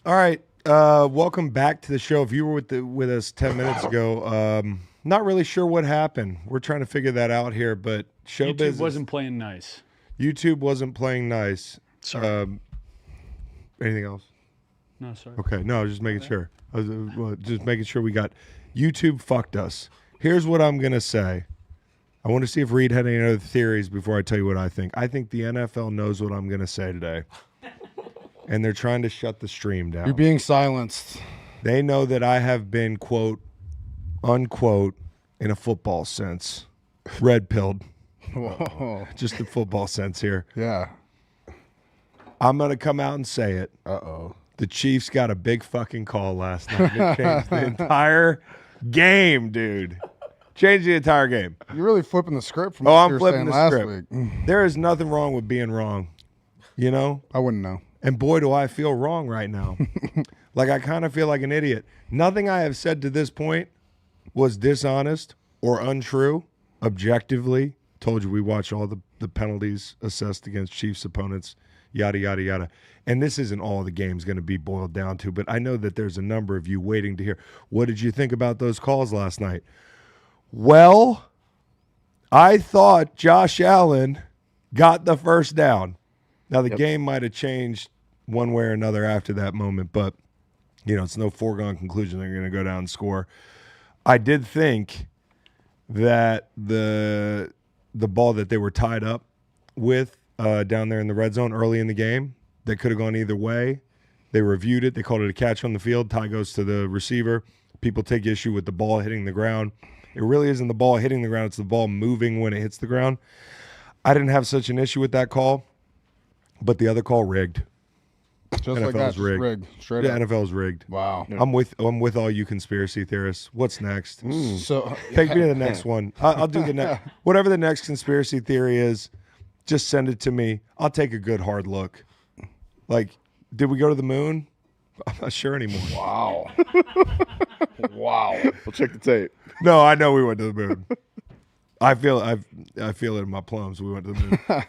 All right. Welcome back to the show. If you were with us 10 minutes ago, not really sure what happened. We're trying to figure that out here, but YouTube wasn't playing nice. YouTube wasn't playing nice. Sorry. Anything else? No, sorry. Okay. No, I was just making sure. Just making sure we got YouTube fucked us. Here's what I'm going to say. I want to see if Reid had any other theories before I tell you what I think. I think the NFL knows what I'm going to say today. And they're trying to shut the stream down. You're being silenced. They know that I have been, quote, unquote, in a football sense, red-pilled. Whoa. Just the football sense here. Yeah. I'm going to come out and say it. Uh-oh. The Chiefs got a big fucking call last night. It changed the entire game, dude. Changed the entire game. You're really flipping the script from Oh, what I'm you were flipping saying the last script. week. There is nothing wrong with being wrong, you know? I wouldn't know. And boy, do I feel wrong right now. Like, I kind of feel like an idiot. Nothing I have said to this point was dishonest or untrue. Objectively, told you we watch all the penalties assessed against Chiefs opponents, yada, yada, yada. And this isn't all the game's going to be boiled down to, but I know that there's a number of you waiting to hear. What did you think about those calls last night? Well, I thought Josh Allen got the first down. Now, the game might have changed one way or another after that moment, but, you know, it's no foregone conclusion they're going to go down and score. I did think that the ball that they were tied up with down there in the red zone early in the game, that could have gone either way. They reviewed it. They called it a catch on the field. Tie goes to the receiver. People take issue with the ball hitting the ground. It really isn't the ball hitting the ground. It's the ball moving when it hits the ground. I didn't have such an issue with that call. But the other call rigged. Just NFL like that, is rigged. Straight The up. NFL is rigged. Wow. I'm with all you conspiracy theorists. What's next? So Take me to the next one. I'll do the next. Whatever the next conspiracy theory is, just send it to me. I'll take a good hard look. Like, did we go to the moon? I'm not sure anymore. wow. Wow. We'll check the tape. No, I know we went to the moon. I feel it in my plums. We went to the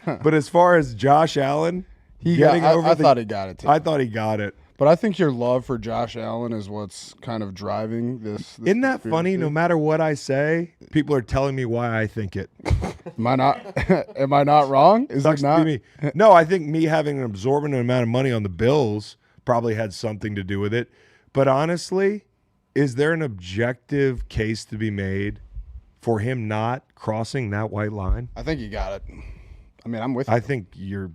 moon. But as far as Josh Allen, I thought he got it too. I thought he got it. But I think your love for Josh Allen is what's kind of driving this. Isn't that funny? No matter what I say, people are telling me why I think it. Am I not wrong? Is Sucks it to not? be me. No, I think me having an absorbent amount of money on the Bills probably had something to do with it. But honestly, is there an objective case to be made for him not crossing that white line? I think you got it. I mean, I'm with you. I think your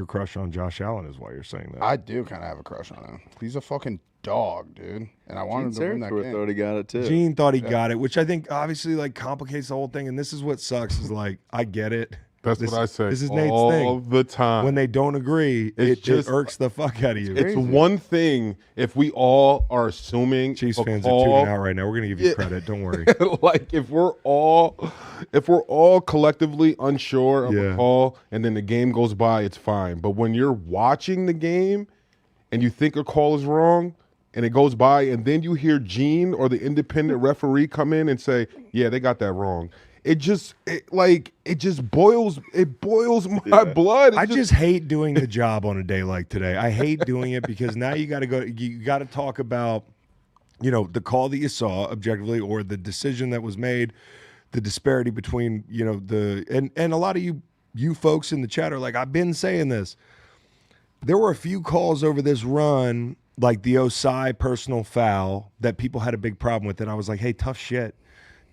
crush on Josh Allen is why you're saying that. I do kind of have a crush on him. He's a fucking dog, dude. And I wanted to win that game. thought he got it too. Gene thought he got it, which I think obviously like complicates the whole thing. And this is what sucks is like, I get it. That's what I say This is Nate's all thing. the time. When they don't agree, it just- irks the fuck out of you. It's one thing if we all are assuming Chiefs a fans are call, tuning out right now. We're gonna give you credit. Don't worry. like if we're all collectively unsure of a call and then the game goes by, it's fine. But when you're watching the game and you think a call is wrong and it goes by and then you hear Gene or the independent referee come in and say, "Yeah, they got that wrong." It boils my blood. I just hate doing the job on a day like today. I hate doing it because now you got to talk about, you know, the call that you saw objectively or the decision that was made, the disparity between, you know, and a lot of you folks in the chat are like, I've been saying this. There were a few calls over this run, like the Osai personal foul, that people had a big problem with, and I was like, hey, tough shit.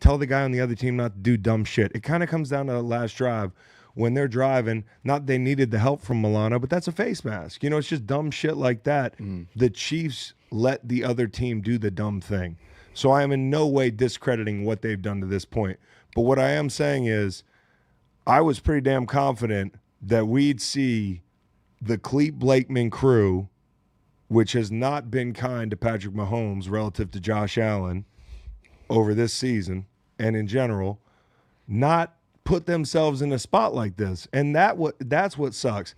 Tell the guy on the other team not to do dumb shit. It kind of comes down to the last drive when they're driving. Not they needed the help from Milano, but that's a face mask. You know, it's just dumb shit like that. The Chiefs let the other team do the dumb thing. So I am in no way discrediting what they've done to this point. But what I am saying is I was pretty damn confident that we'd see the Clete Blakeman crew, which has not been kind to Patrick Mahomes relative to Josh Allen over this season, and in general, not put themselves in a spot like this. And that's what sucks.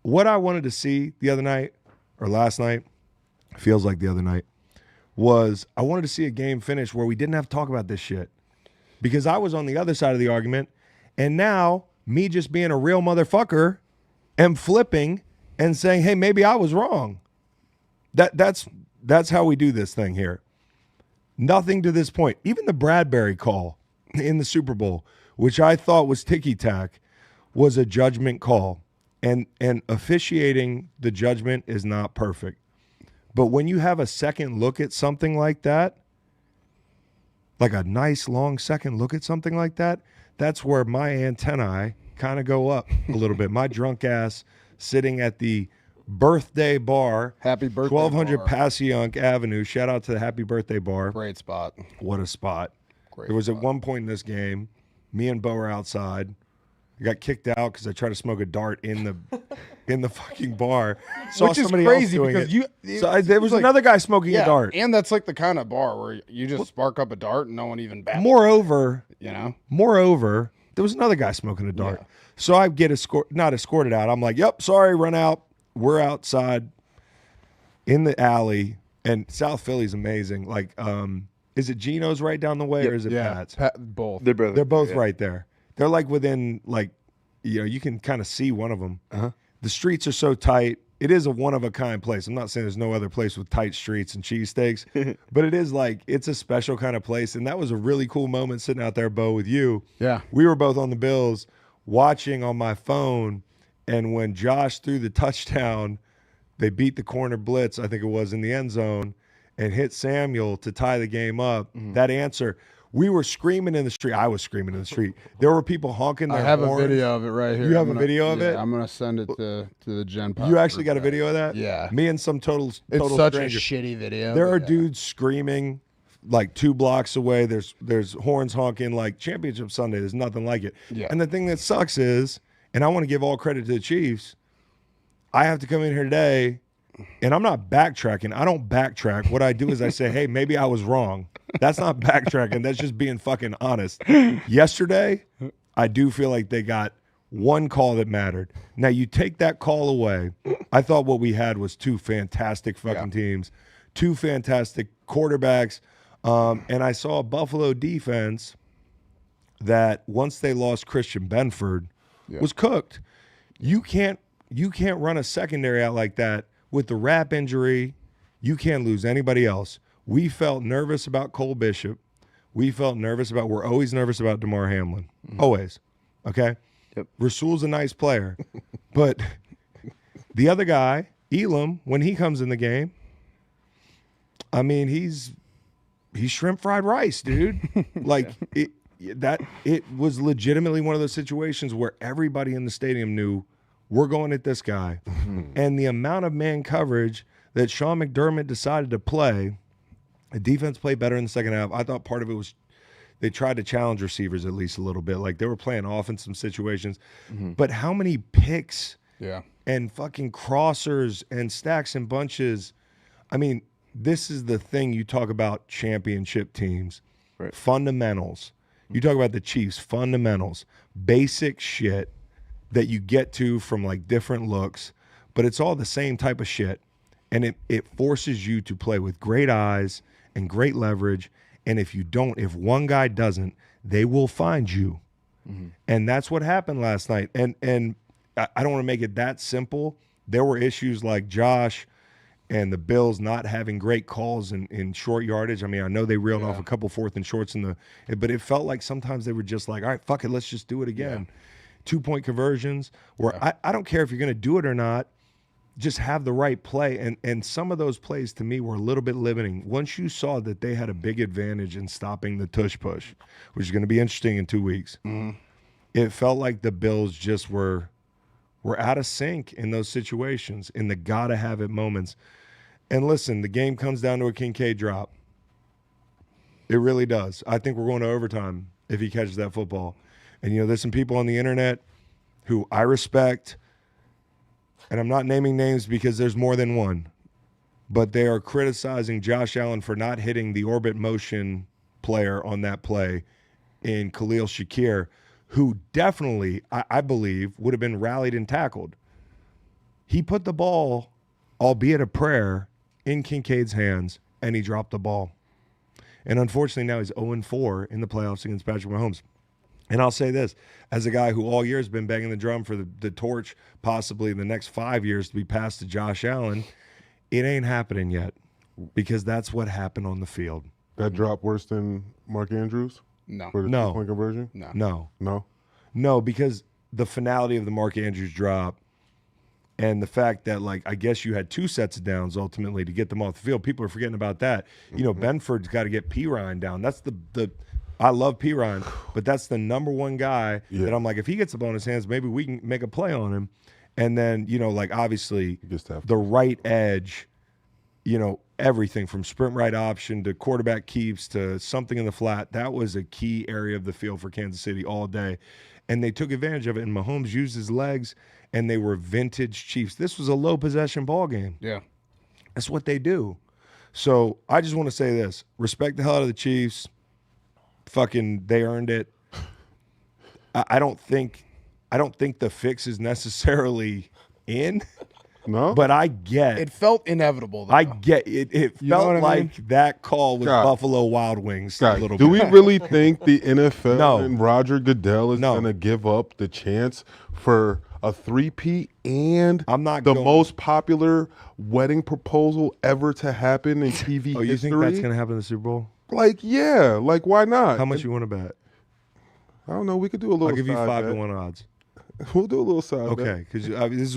What I wanted to see the other night, or last night, feels like the other night, was I wanted to see a game finish where we didn't have to talk about this shit. Because I was on the other side of the argument, and now me just being a real motherfucker am flipping and saying, hey, maybe I was wrong. That's how we do this thing here. Nothing to this point. Even the Bradbury call in the Super Bowl, which I thought was ticky-tack, was a judgment call. And officiating the judgment is not perfect. But when you have a second look at something like that, like a nice long second look at something like that, that's where my antennae kind of go up a little bit. My drunk ass sitting at the birthday bar. Happy birthday 1200 bar. Passyunk Avenue. Shout out to the Happy Birthday Bar. Great spot. What a spot. Great There was spot. at one point in this game, me and Bo were outside. I got kicked out because I tried to smoke a dart in the fucking bar. Saw Which is somebody crazy else doing because it. There was like, another guy smoking a dart. And that's like the kind of bar where you just spark up a dart and no one even bats. Moreover, You know? there was another guy smoking a dart. Yeah. So I get not escorted out. I'm like, yep, sorry, run out. We're outside in the alley. And South Philly's amazing. Like, is it Gino's right down the way or is it Pat's? Both. They're brothers. They're both right there. They're like within, like, you can kind of see one of them. The streets are so tight. It is a one-of-a-kind place. I'm not saying there's no other place with tight streets and cheesesteaks, but it is like, it's a special kind of place. And that was a really cool moment sitting out there, Bo, with you. Yeah. We were both on the Bills watching on my phone, and when Josh threw the touchdown, they beat the corner blitz, I think it was, in the end zone, and hit Samuel to tie the game up. That answer, we were screaming in the street. I was screaming in the street. There were people honking their I have horns. a video of it right here. You have a video of it? I'm gonna send it to the Gen Pop. You actually got a video of that? Yeah. Me and some total It's such stranger. a shitty video. There but are yeah. dudes screaming like 2 blocks away. There's horns honking like Championship Sunday. There's nothing like it. Yeah. And the thing that sucks is, and I want to give all credit to the Chiefs, I have to come in here today, and I'm not backtracking. I don't backtrack. What I do is I say, hey, maybe I was wrong. That's not backtracking. That's just being fucking honest. Yesterday, I do feel like they got one call that mattered. Now, you take that call away, I thought what we had was 2 fantastic fucking teams, 2 fantastic quarterbacks, and I saw a Buffalo defense that once they lost Christian Benford was cooked. You can't run a secondary out like that with the rap injury. You can't lose anybody else. We felt nervous about Cole Bishop. We're always nervous about DeMar Hamlin. Always. Okay? Yep. Rasul's a nice player. But the other guy, Elam, when he comes in the game, I mean, he's shrimp fried rice, dude. Like, it was legitimately one of those situations where everybody in the stadium knew we're going at this guy. And the amount of man coverage that Sean McDermott decided to play, the defense played better in the second half. I thought part of it was they tried to challenge receivers at least a little bit. Like, they were playing off in some situations. But how many picks and fucking crossers and stacks and bunches? I mean, this is the thing you talk about championship teams. Right. Fundamentals. You talk about the Chiefs, fundamentals, basic shit that you get to from like different looks, but it's all the same type of shit. And it forces you to play with great eyes and great leverage. And if one guy doesn't, they will find you. And that's what happened last night. And I don't want to make it that simple. There were issues like Josh and the Bills not having great calls in short yardage. I mean, I know they reeled off a couple 4th and shorts but it felt like sometimes they were just like, all right, fuck it, let's just do it again. 2-point conversions where I don't care if you're going to do it or not, just have the right play. And some of those plays to me were a little bit limiting. Once you saw that they had a big advantage in stopping the tush push, which is going to be interesting in 2 weeks, it felt like the Bills just were out of sync in those situations, in the gotta have it moments. And listen, the game comes down to a Kincaid drop. It really does. I think we're going to overtime if he catches that football. And, there's some people on the internet who I respect, and I'm not naming names because there's more than one, but they are criticizing Josh Allen for not hitting the orbit motion player on that play in Khalil Shakir, who definitely, I believe, would have been rallied and tackled. He put the ball, albeit a prayer, in Kincaid's hands, and he dropped the ball. And unfortunately, now he's 0-4 in the playoffs against Patrick Mahomes. And I'll say this, as a guy who all year has been banging the drum for the torch, possibly in the next 5 years, to be passed to Josh Allen, It ain't happening yet because that's what happened on the field. That drop worse than Mark Andrews? No. For the No. two-point conversion? No, because the finality of the Mark Andrews drop and the fact that, like, I guess you had 2 sets of downs ultimately to get them off the field. People are forgetting about that. You know, Benford's got to get Pirine down. That's the I love Pirine, but that's the number one guy that I'm like, if he gets the ball in his hands, maybe we can make a play on him. And then, you know, like, obviously the right edge, you know, everything from sprint right option to quarterback keeps to something in the flat. That was a key area of the field for Kansas City all day. And they took advantage of it. And Mahomes used his legs, and they were vintage Chiefs. This was a low possession ball game. Yeah. That's what they do. So I just want to say this. Respect the hell out of the Chiefs. Fucking, they earned it. I don't think the fix is necessarily in. No? But I get It felt inevitable, though. I get it. It You know felt what I mean? like that call was God. Buffalo Wild Wings a God, little do bit. we really think the NFL No. and Roger Goodell is No. going to give up the chance for a three-peat and I'm not the going- most popular wedding proposal ever to happen in TV Oh, you history? think that's going to happen in the Super Bowl? Like, yeah. Like, why not? How much you want to bet? I don't know. We could do a little I'll give you side 5 bet. to 1 odds. We'll do a little side bet. Okay, because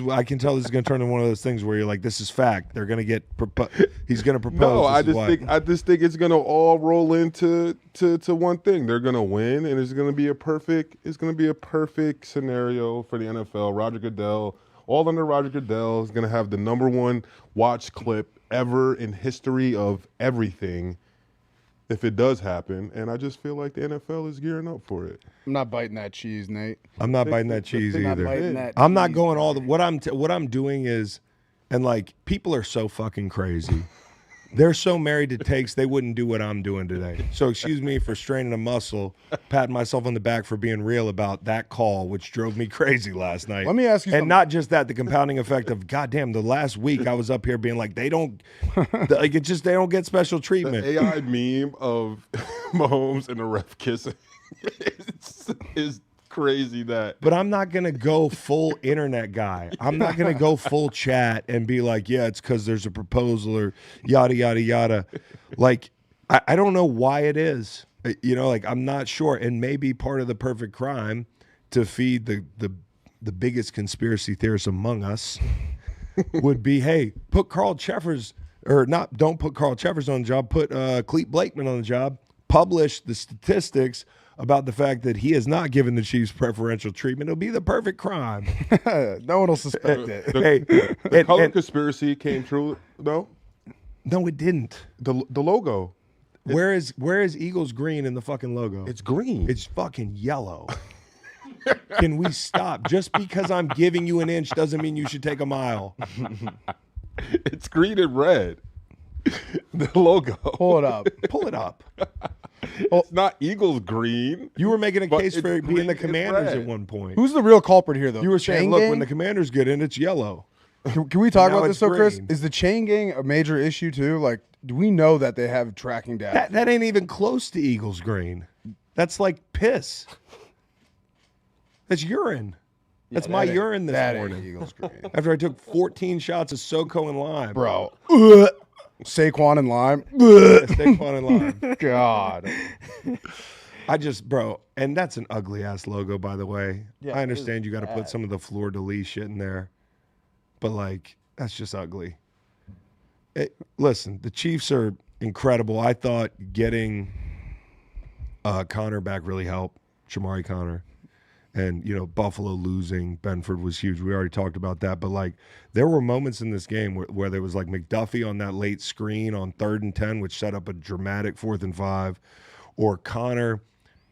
I can tell this is going to turn into one of those things where you're like, this is fact. They're going to get he's going to propose. No, This I is why. just think it's gonna all roll into to one thing. They're gonna win, and it's gonna be a perfect scenario for the NFL. Roger Goodell, all under Roger Goodell, is gonna have the #1 watch clip ever in history of everything. If it does happen, and I just feel like the NFL is gearing up for it. I'm not biting that cheese, Nate. I'm not biting that cheese I'm not either. biting that I'm not cheese. going all the what I'm doing is, and like people are so fucking crazy. They're so married to takes they wouldn't do what I'm doing today. So excuse me for straining a muscle, patting myself on the back for being real about that call, which drove me crazy last night. Let me ask you and something. not just that, the compounding effect of goddamn, the last week I was up here being like they don't get special treatment. The AI meme of Mahomes and the ref kissing is crazy. That, But I'm not going to go full internet guy. I'm not going to go full chat and be like, yeah, it's because there's a proposal or yada, yada, yada. Like, I don't know why it is. You know, like, I'm not sure. And maybe part of the perfect crime to feed the biggest conspiracy theorists among us would be, hey, put Carl Cheffers, or not, don't put Carl Cheffers on the job, put Clete Blakeman on the job, publish the statistics about the fact that he has not given the Chiefs preferential treatment. It'll be the perfect crime. No one will suspect it. Hey, color conspiracy came true, though. no, it didn't. The logo, Where is Eagles green in the fucking logo? it's green. It's fucking yellow. Can we stop? Just because I'm giving you an inch doesn't mean you should take a mile. It's green and red. The logo. Pull it up. Pull it up. It's not Eagles green. You were making a But case it's for being green the and Commanders red. at one point. Who's the real culprit here, though? You were saying, Chain look, gang? when the Commanders get in, it's yellow. Can we talk Now about it's this, though, Chris? green. Is the chain gang a major issue, too? Like, do we know that they have tracking data? That ain't even close to Eagles green. That's like piss. That's urine. That's my urine this that ain't morning. Eagles green. After I took 14 shots of SoCo and lime. Bro. Saquon and Lime. Saquon and lime. God. I just, bro, and that's an ugly ass logo, by the way. Yeah, I it understand is you got to put bad. some of the fleur de lis shit in there, but like, that's just ugly. Listen, the Chiefs are incredible. I thought getting Connor back really helped, Shamari Connor. And, you know, Buffalo losing, Benford was huge. We already talked about that. But, like, there were moments in this game where there was, like, McDuffie on that late screen on 3rd and 10, which set up a dramatic 4th and 5, or Connor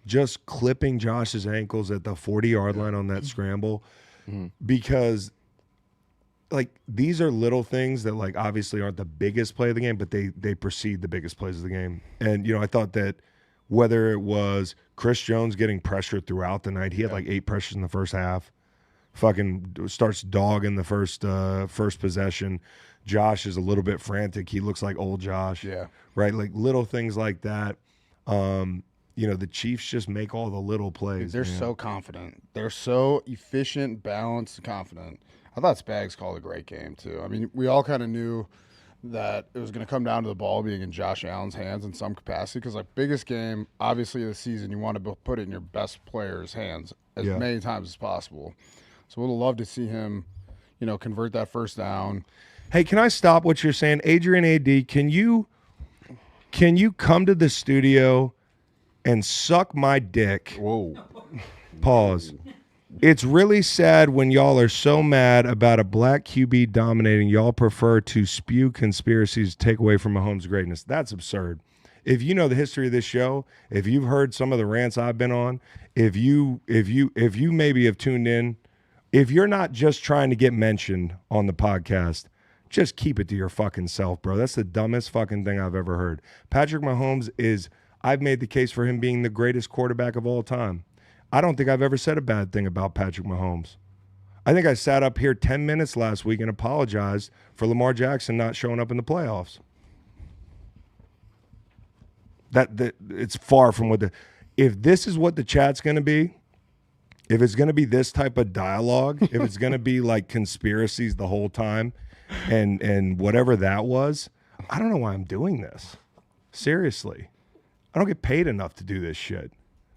just clipping Josh's ankles at the 40-yard line on that scramble. Because, like, these are little things that, like, obviously aren't the biggest play of the game, but they precede the biggest plays of the game. And, you know, I thought that whether it was Chris Jones getting pressure throughout the night, he had like 8 pressures in the first half. Fucking starts dogging the first possession. Josh is a little bit frantic. He looks like old Josh. Yeah. Right? Like little things like that. You know, the Chiefs just make all the little plays. They're man. so confident. They're so efficient, balanced, confident. I thought Spags called a great game, too. I mean, we all kind of knew that it was going to come down to the ball being in Josh Allen's hands in some capacity. Because, like, biggest game, obviously, of the season, you want to put it in your best player's hands as many times as possible. So we'd love to see him, convert that first down. Hey, can I stop what you're saying? Adrian AD, can you come to the studio and suck my dick? Whoa. Pause. It's really sad when y'all are so mad about a black QB dominating, y'all prefer to spew conspiracies to take away from Mahomes' greatness. That's absurd. If you know the history of this show, if you've heard some of the rants I've been on, if you maybe have tuned in, if you're not just trying to get mentioned on the podcast, just keep it to your fucking self, bro. That's the dumbest fucking thing I've ever heard. Patrick Mahomes I've made the case for him being the greatest quarterback of all time. I don't think I've ever said a bad thing about Patrick Mahomes. I think I sat up here 10 minutes last week and apologized for Lamar Jackson not showing up in the playoffs. That it's far from if this is what the chat's going to be, if it's going to be this type of dialogue, if it's going to be like conspiracies the whole time and whatever that was, I don't know why I'm doing this. Seriously. I don't get paid enough to do this shit.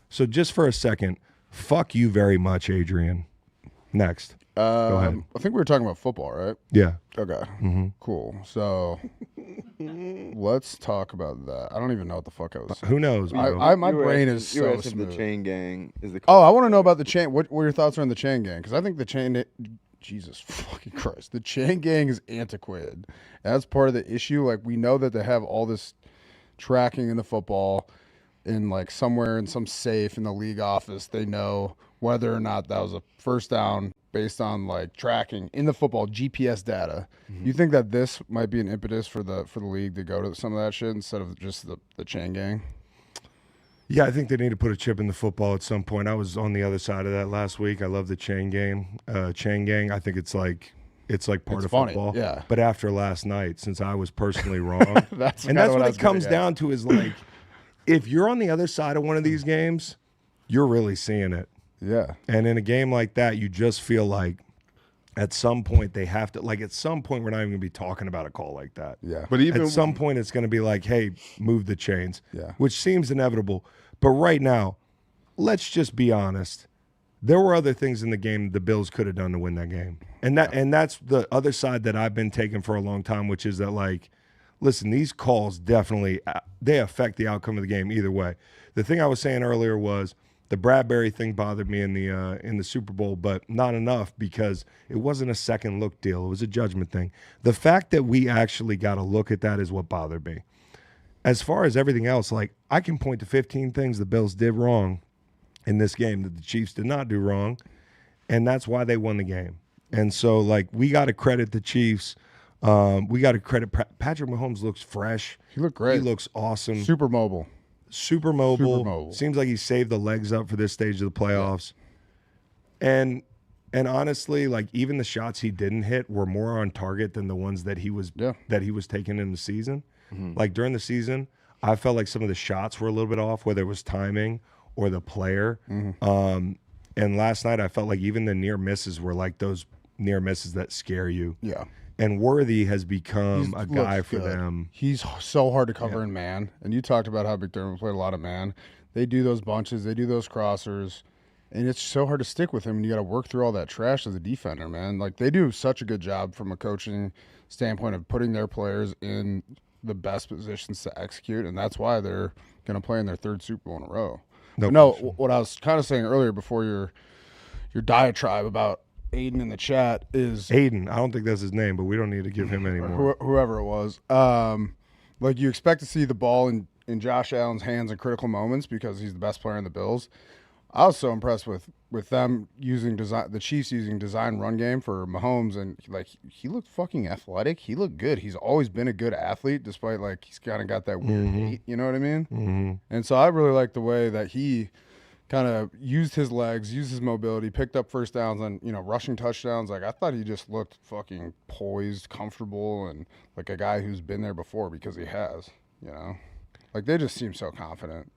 So just for a second, fuck you very much, Adrian. Next. Go ahead. I think we were talking about football, right? Yeah. Okay. Mm-hmm. Cool. So let's talk about that. I don't even know what the fuck I was saying. Who knows, bro? My brain is so smooth. The chain gang is the. Oh, I want to know about the chain. What your thoughts are on the chain gang? Because I think the chain. Jesus fucking Christ. The chain gang is antiquated. That's part of the issue. Like, we know that they have all this tracking in the football. In like somewhere in some safe in the league office, they know whether or not that was a first down based on like tracking in the football GPS data. Mm-hmm. You think that this might be an impetus for the league to go to some of that shit instead of just the chain gang? Yeah, I think they need to put a chip in the football at some point. I was on the other side of that last week. I love the chain gang. I think it's like part of funny, football. yeah. But after last night, since I was personally wrong, that's what it comes down to is like, if you're on the other side of one of these games, you're really seeing it. Yeah. And in a game like that, you just feel like at some point they have to, like at some point we're not even going to be talking about a call like that. Yeah. But even at some point it's going to be like, hey, move the chains. Yeah. Which seems inevitable. But right now, let's just be honest. There were other things in the game the Bills could have done to win that game. And that's the other side that I've been taking for a long time, which is that like, listen, these calls definitely, they affect the outcome of the game either way. The thing I was saying earlier was the Bradbury thing bothered me in the Super Bowl, but not enough because it wasn't a second look deal. It was a judgment thing. The fact that we actually got a look at that is what bothered me. As far as everything else, like I can point to 15 things the Bills did wrong in this game that the Chiefs did not do wrong, and that's why they won the game. And so, like, we got to credit the Chiefs. We got to credit Patrick Mahomes. Looks fresh. He looked great. He looks awesome. Super mobile. Super mobile. Seems like he saved the legs up for this stage of the playoffs. Yeah. And honestly, like even the shots he didn't hit were more on target than the ones that he was taking in the season. Mm-hmm. Like during the season, I felt like some of the shots were a little bit off, whether it was timing or the player. Mm-hmm. And last night, I felt like even the near misses were like those near misses that scare you. Yeah. And Worthy has become a guy for them. He's so hard to cover in man. And you talked about how McDermott played a lot of man. They do those bunches. They do those crossers. And it's so hard to stick with him. And you got to work through all that trash as a defender, man. Like, they do such a good job from a coaching standpoint of putting their players in the best positions to execute. And that's why they're going to play in their third Super Bowl in a row. No, what I was kind of saying earlier before your diatribe about Aiden in the chat is Aiden. I don't think that's his name, but we don't need to give him any more. Whoever it was. Like you expect to see the ball in Josh Allen's hands in critical moments because he's the best player in the Bills. I was so impressed with them using the Chiefs using design run game for Mahomes, and like he looked fucking athletic. He looked good. He's always been a good athlete, despite like he's kind of got that weird gait. You know what I mean? Mm-hmm. And so I really like the way that he kind of used his legs, used his mobility, picked up first downs and, rushing touchdowns. Like, I thought he just looked fucking poised, comfortable, and like a guy who's been there before because he has, Like, they just seem so confident.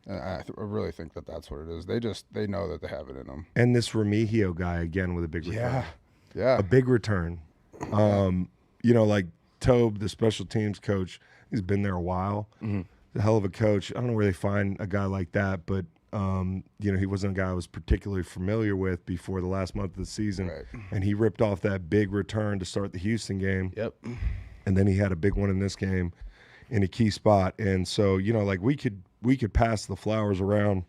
And I really think that that's what it is. They know that they have it in them. And this Remigio guy, again, with a big return. Yeah. A big return. Like, Tobe, the special teams coach, he's been there a while. Mm-hmm. The hell of a coach. I don't know where they find a guy like that, but he wasn't a guy I was particularly familiar with before the last month of the season. Right. And he ripped off that big return to start the Houston game. Yep. And then he had a big one in this game in a key spot. And so, like we could pass the flowers around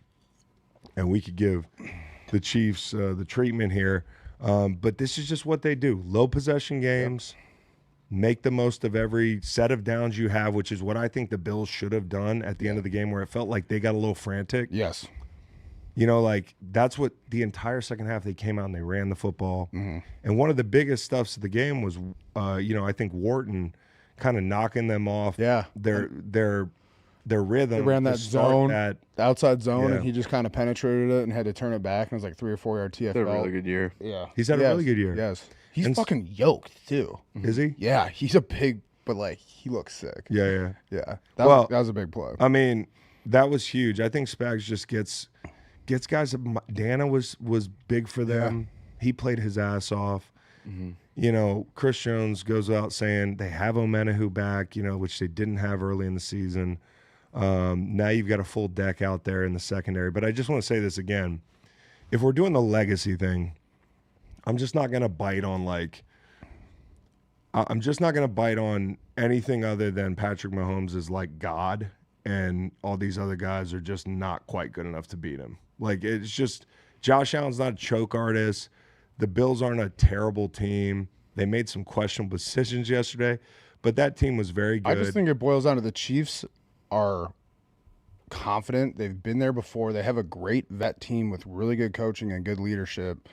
and we could give the Chiefs the treatment here. But this is just what they do. Low possession games. Yep. Make the most of every set of downs you have, which is what I think the Bills should have done at the end of the game, where it felt like they got a little frantic. Yes. That's what the entire second half they came out and they ran the football. Mm-hmm. And one of the biggest stuffs of the game was, I think Wharton kind of knocking them off their rhythm. They ran that zone, the outside zone, and he just kind of penetrated it and had to turn it back, and it was like 3 or 4 yard TFL. Had a really good year. Yeah. He's had a really good year. Yes. He's fucking yoked, too. Is he? Yeah. He's a big, but, he looks sick. Yeah. Yeah. That was a big play. I mean, that was huge. I think Spags just gets guys. Dana was big for them. Yeah. He played his ass off. Mm-hmm. Chris Jones goes out saying they have Omenahu back, which they didn't have early in the season. Now you've got a full deck out there in the secondary. But I just want to say this again. If we're doing the legacy thing, I'm just not going to bite on anything other than Patrick Mahomes is like God and all these other guys are just not quite good enough to beat him. It's just Josh Allen's not a choke artist. The Bills aren't a terrible team. They made some questionable decisions yesterday, but that team was very good. I just think it boils down to the Chiefs are confident. They've been there before. They have a great vet team with really good coaching and good leadership.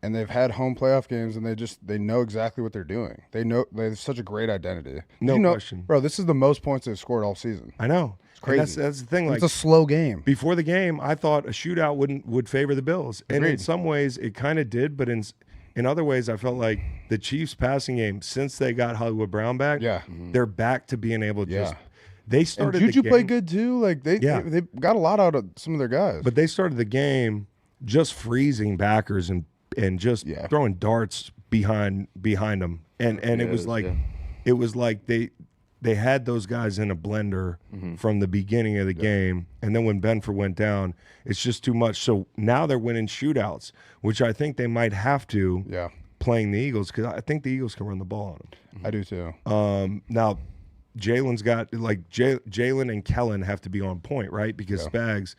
And they've had home playoff games, and they know exactly what they're doing. They have such a great identity. No question. Bro, this is the most points they've scored all season. I know. It's crazy. That's the thing. It's a slow game. Before the game, I thought a shootout would favor the Bills. And in some ways, it kind of did. But in other ways, I felt like the Chiefs passing game, since they got Hollywood Brown back, they're back to being able to just – They started and Juju the game, played good too. They got a lot out of some of their guys. But they started the game just freezing backers and just throwing darts behind them, and it was like they had those guys in a blender from the beginning of the game, and then when Benford went down, it's just too much. So now they're winning shootouts, which I think they might have to playing the Eagles, because I think the Eagles can run the ball on them. I do too. Now Jalen's got Jalen and Kellen have to be on point, right? Because Spags,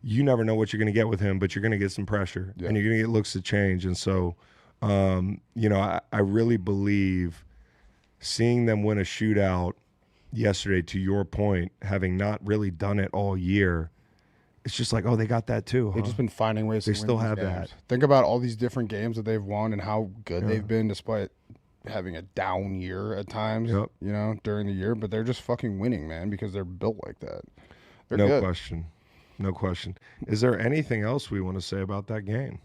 you never know what you're going to get with him, but you're going to get some pressure and you're going to get looks to change. And so, I really believe seeing them win a shootout yesterday, to your point, having not really done it all year, it's just like, oh, they got that too. They've just been finding ways to win still these have games. that. Think about all these different games that they've won and how good they've been despite having a down year at times, during the year. But they're just fucking winning, man, because they're built like that. They're no good. question. No question. Is there anything else we want to say about that game?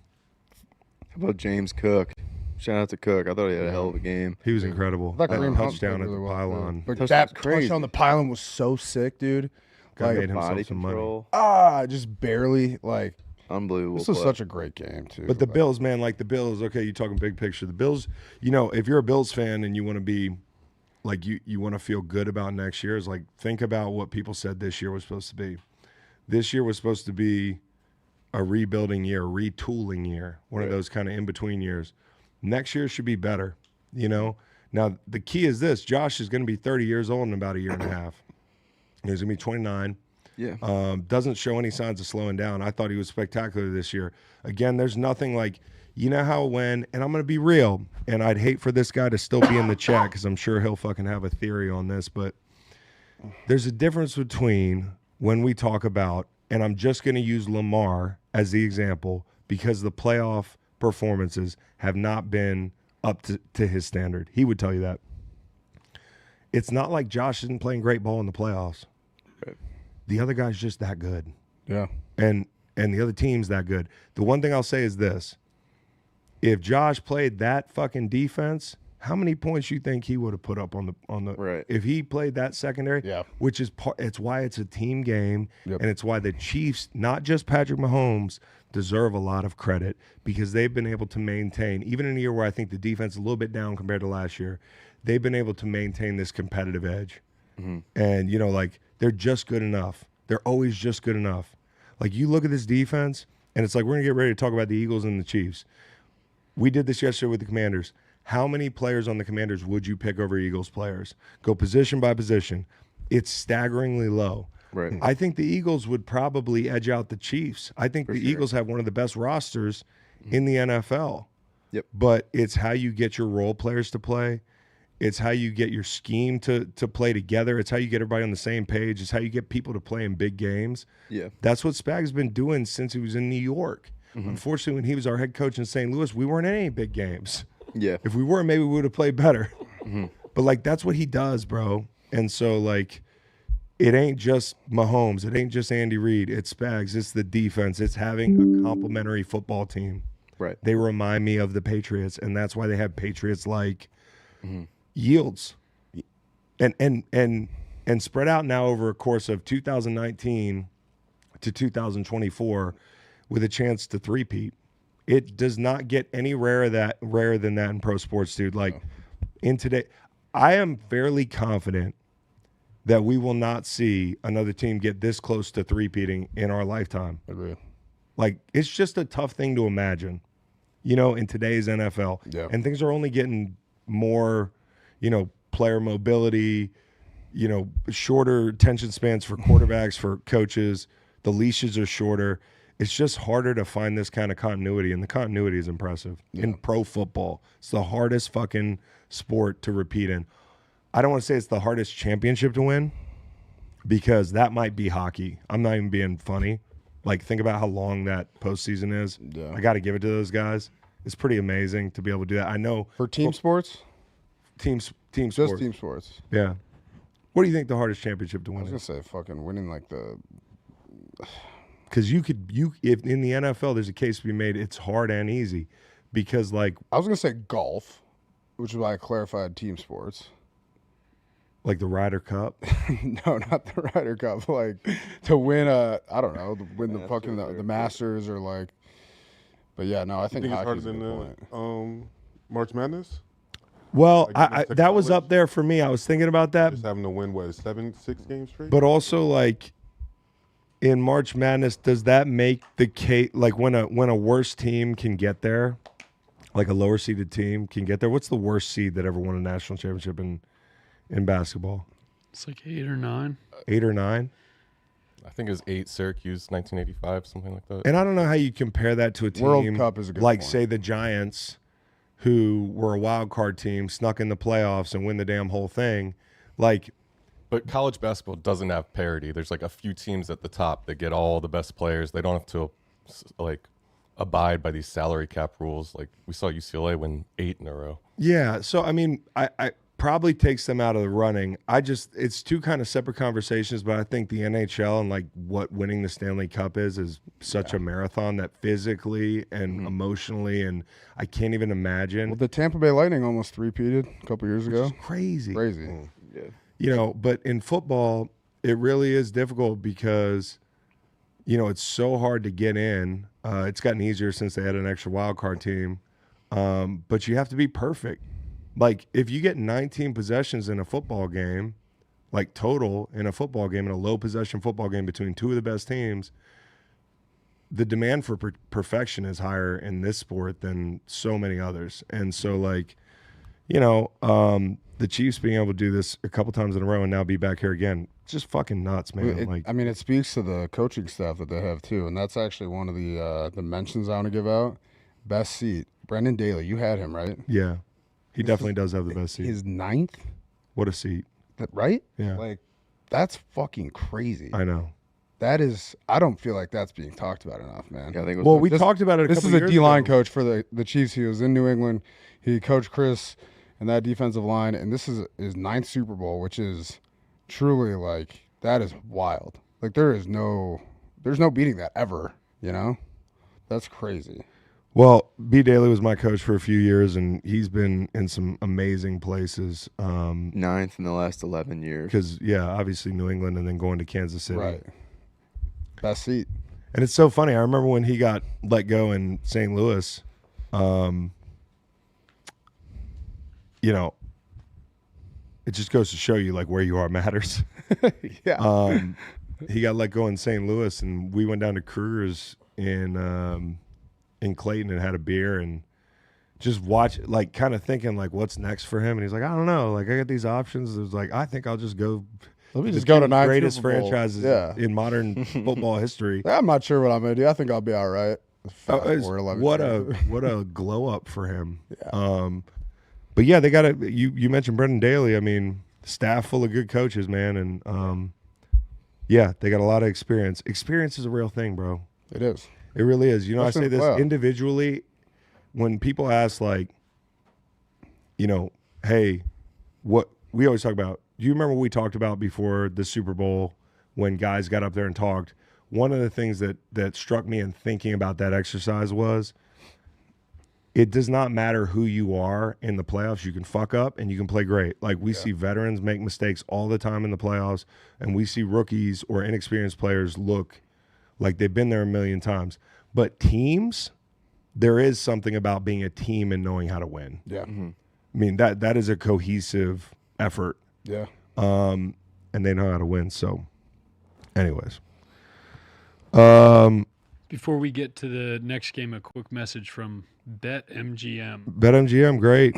How about James Cook? Shout out to Cook. I thought he had a hell of a game. He was incredible. That That touchdown at the pylon. But Touchdown's that crazy. touchdown on the pylon was so sick, dude. Guy Like, made himself Body some money. control. just barely, Unbelievable. this was play. such a great game, too. But the Bills, man, the Bills, okay, you're talking big picture. The Bills, if you're a Bills fan and you want to be, you want to feel good about next year, is think about what people said this year was supposed to be. This year was supposed to be a rebuilding year, retooling year, one of those kind of in-between years. Next year should be better, Now, the key is this. Josh is going to be 30 years old in about a year and a half. He's going to be 29. Yeah. Doesn't show any signs of slowing down. I thought he was spectacular this year. Again, there's nothing how and I'm going to be real, and I'd hate for this guy to still be in the chat because I'm sure he'll fucking have a theory on this, but there's a difference between when we talk about, and I'm just going to use Lamar as the example because the playoff performances have not been up to his standard. He would tell you that. It's not like Josh isn't playing great ball in the playoffs. Right. The other guy's just that good. Yeah. And the other team's that good. The one thing I'll say is this. If Josh played that fucking defense How many points you think he would have put up on the Right. if he played that secondary? Yeah. Which is it's why it's a team game, Yep. and it's why the Chiefs, not just Patrick Mahomes, deserve a lot of credit because they've been able to maintain, even in a year where I think the defense is a little bit down compared to last year, they've been able to maintain this competitive edge. And like they're just good enough. They're always just good enough. Like you look at this defense, and it's like we're gonna get ready to talk about the Eagles and the Chiefs. We did this yesterday with the Commanders. How many players on the Commanders would you pick over Eagles players? Go position by position. It's staggeringly low. Right. I think the Eagles would probably edge out the Chiefs. I think the Eagles have one of the best rosters in the NFL. Yep. But it's how you get your role players to play. It's how you get your scheme to play together. It's how you get everybody on the same page. It's how you get people to play in big games. Yeah. That's what Spag's been doing since he was in New York. Unfortunately, when he was our head coach in St. Louis, we weren't in any big games. Yeah. If we were, maybe we would have played better. But like that's what he does, bro. And so like it ain't just Mahomes, it ain't just Andy Reid, it's Spags, it's the defense, it's having a complementary football team. Right. They remind me of the Patriots, and that's why they have Patriots like yields. And spread out now over a course of 2019 to 2024 with a chance to three-peat. It does not get any rarer than that in pro sports, dude. Like in today, I am fairly confident that we will not see another team get this close to three-peating in our lifetime. Agreed. Like it's just a tough thing to imagine, in today's NFL. Yeah. And things are only getting more, player mobility, shorter attention spans for quarterbacks, for coaches. The leashes are shorter. It's just harder to find this kind of continuity, and the continuity is impressive in pro football. It's the hardest fucking sport to repeat in. I don't want to say it's the hardest championship to win because that might be hockey. I'm not even being funny. Like, think about how long that postseason is. Yeah. I got to give it to those guys. It's pretty amazing to be able to do that. I know For team sports? team Just sports. team sports. Yeah. What do you think the hardest championship to I win was is? going to say fucking winning like the... Because if in the NFL there's a case to be made, it's hard and easy. Because like I was going to say golf, which is why I clarified team sports. the Ryder Cup. No, not the Ryder Cup. Like to win I don't know, to win the fucking the Masters or like. But yeah, no, I think Think it's harder hockey's a than good point. the March Madness? Well, Like, that was college? up there for me. I was thinking about that, Just having to win, 6 games straight? but also like in March Madness, does that make the case like when a worse team can get there, like a lower seeded team can get there? What's the worst seed that ever won a national championship in basketball? It's like 8 or 9. 8 or 9? I think it was 8 Syracuse, 1985, something like that. And I don't know how you compare that to a team World Cup is a good like point. say the Giants, who were a wild card team, snuck in the playoffs and win the damn whole thing. Like, But college basketball doesn't have parity. There's like a few teams at the top that get all the best players. They don't have to like abide by these salary cap rules. Like we saw UCLA win 8 in a row. yeah. So I mean, I probably takes them out of the running. It's two kind of separate conversations, but I think the NHL and like what winning the Stanley Cup is such a marathon that physically and emotionally, and I can't even imagine. Well, the Tampa Bay Lightning almost three-peated a couple years ago. Crazy. Crazy. Yeah. But in football, it really is difficult because, it's so hard to get in. It's gotten easier since they had an extra wild card team. But you have to be perfect. Like, if you get 19 possessions in a football game, like total in a football game, in a low possession football game between two of the best teams, the demand for perfection is higher in this sport than so many others. And so, like, the Chiefs being able to do this a couple times in a row and now be back here again, it's just fucking nuts, man. It speaks to the coaching staff that they have too, and that's actually one of the mentions I want to give out. Best seat, Brendan Daly. You had him, right? Yeah. He definitely does have the best seat. His 9th, What a seat. right? Yeah. Like, that's fucking crazy. I know. That is, I don't feel like that's being talked about enough, man. Yeah, I think it was Well, we This- talked about it a This couple is a years D-line ago. coach for the Chiefs. He was in New England. He coached Chris and that defensive line, and this is his 9th Super Bowl, which is truly like, that is wild. Like, there's no beating that ever, That's crazy. Well, B. Daly was my coach for a few years, and he's been in some amazing places. 9th in the last 11 years. Because, obviously New England and then going to Kansas City. Right. Best seat. And it's so funny. I remember when he got let go in St. Louis, it just goes to show you, like, where you are matters. Yeah. He got let go in St. Louis, and we went down to Kruger's in Clayton and had a beer and just watch, like, kind of thinking, like, what's next for him. And he's like, I don't know. Like, I got these options. It was like, I think I'll just go. Let me just go to 9 greatest Super Bowls. franchises in modern football history. I'm not sure what I'm going to do. I think I'll be all right. What a glow up for him. Yeah. But yeah, they got you mentioned Brendan Daly. I mean, staff full of good coaches, man, and they got a lot of experience. Experience is a real thing, bro. It is. It really is. You know, Especially I say this playoff. individually. When people ask, like, hey, what we always talk about. Do you remember what we talked about before the Super Bowl when guys got up there and talked? One of the things that struck me in thinking about that exercise was it does not matter who you are in the playoffs. You can fuck up and you can play great. Like, we see veterans make mistakes all the time in the playoffs, and we see rookies or inexperienced players look like they've been there a million times. But teams, there is something about being a team and knowing how to win. Yeah. Mm-hmm. I mean, that is a cohesive effort. Yeah. And they know how to win. So, anyways. Before we get to the next game, a quick message from BetMGM. BetMGM, great.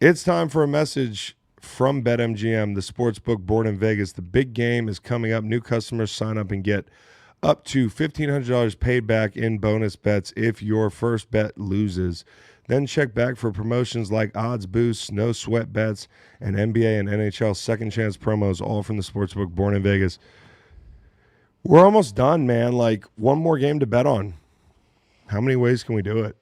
It's time for a message from BetMGM, the sportsbook born in Vegas. The big game is coming up. New customers sign up and get up to $1,500 paid back in bonus bets if your first bet loses. Then check back for promotions like odds boosts, no sweat bets, and NBA and NHL second chance promos, all from the sportsbook born in Vegas. We're almost done, man. Like, one more game to bet on. How many ways can we do it?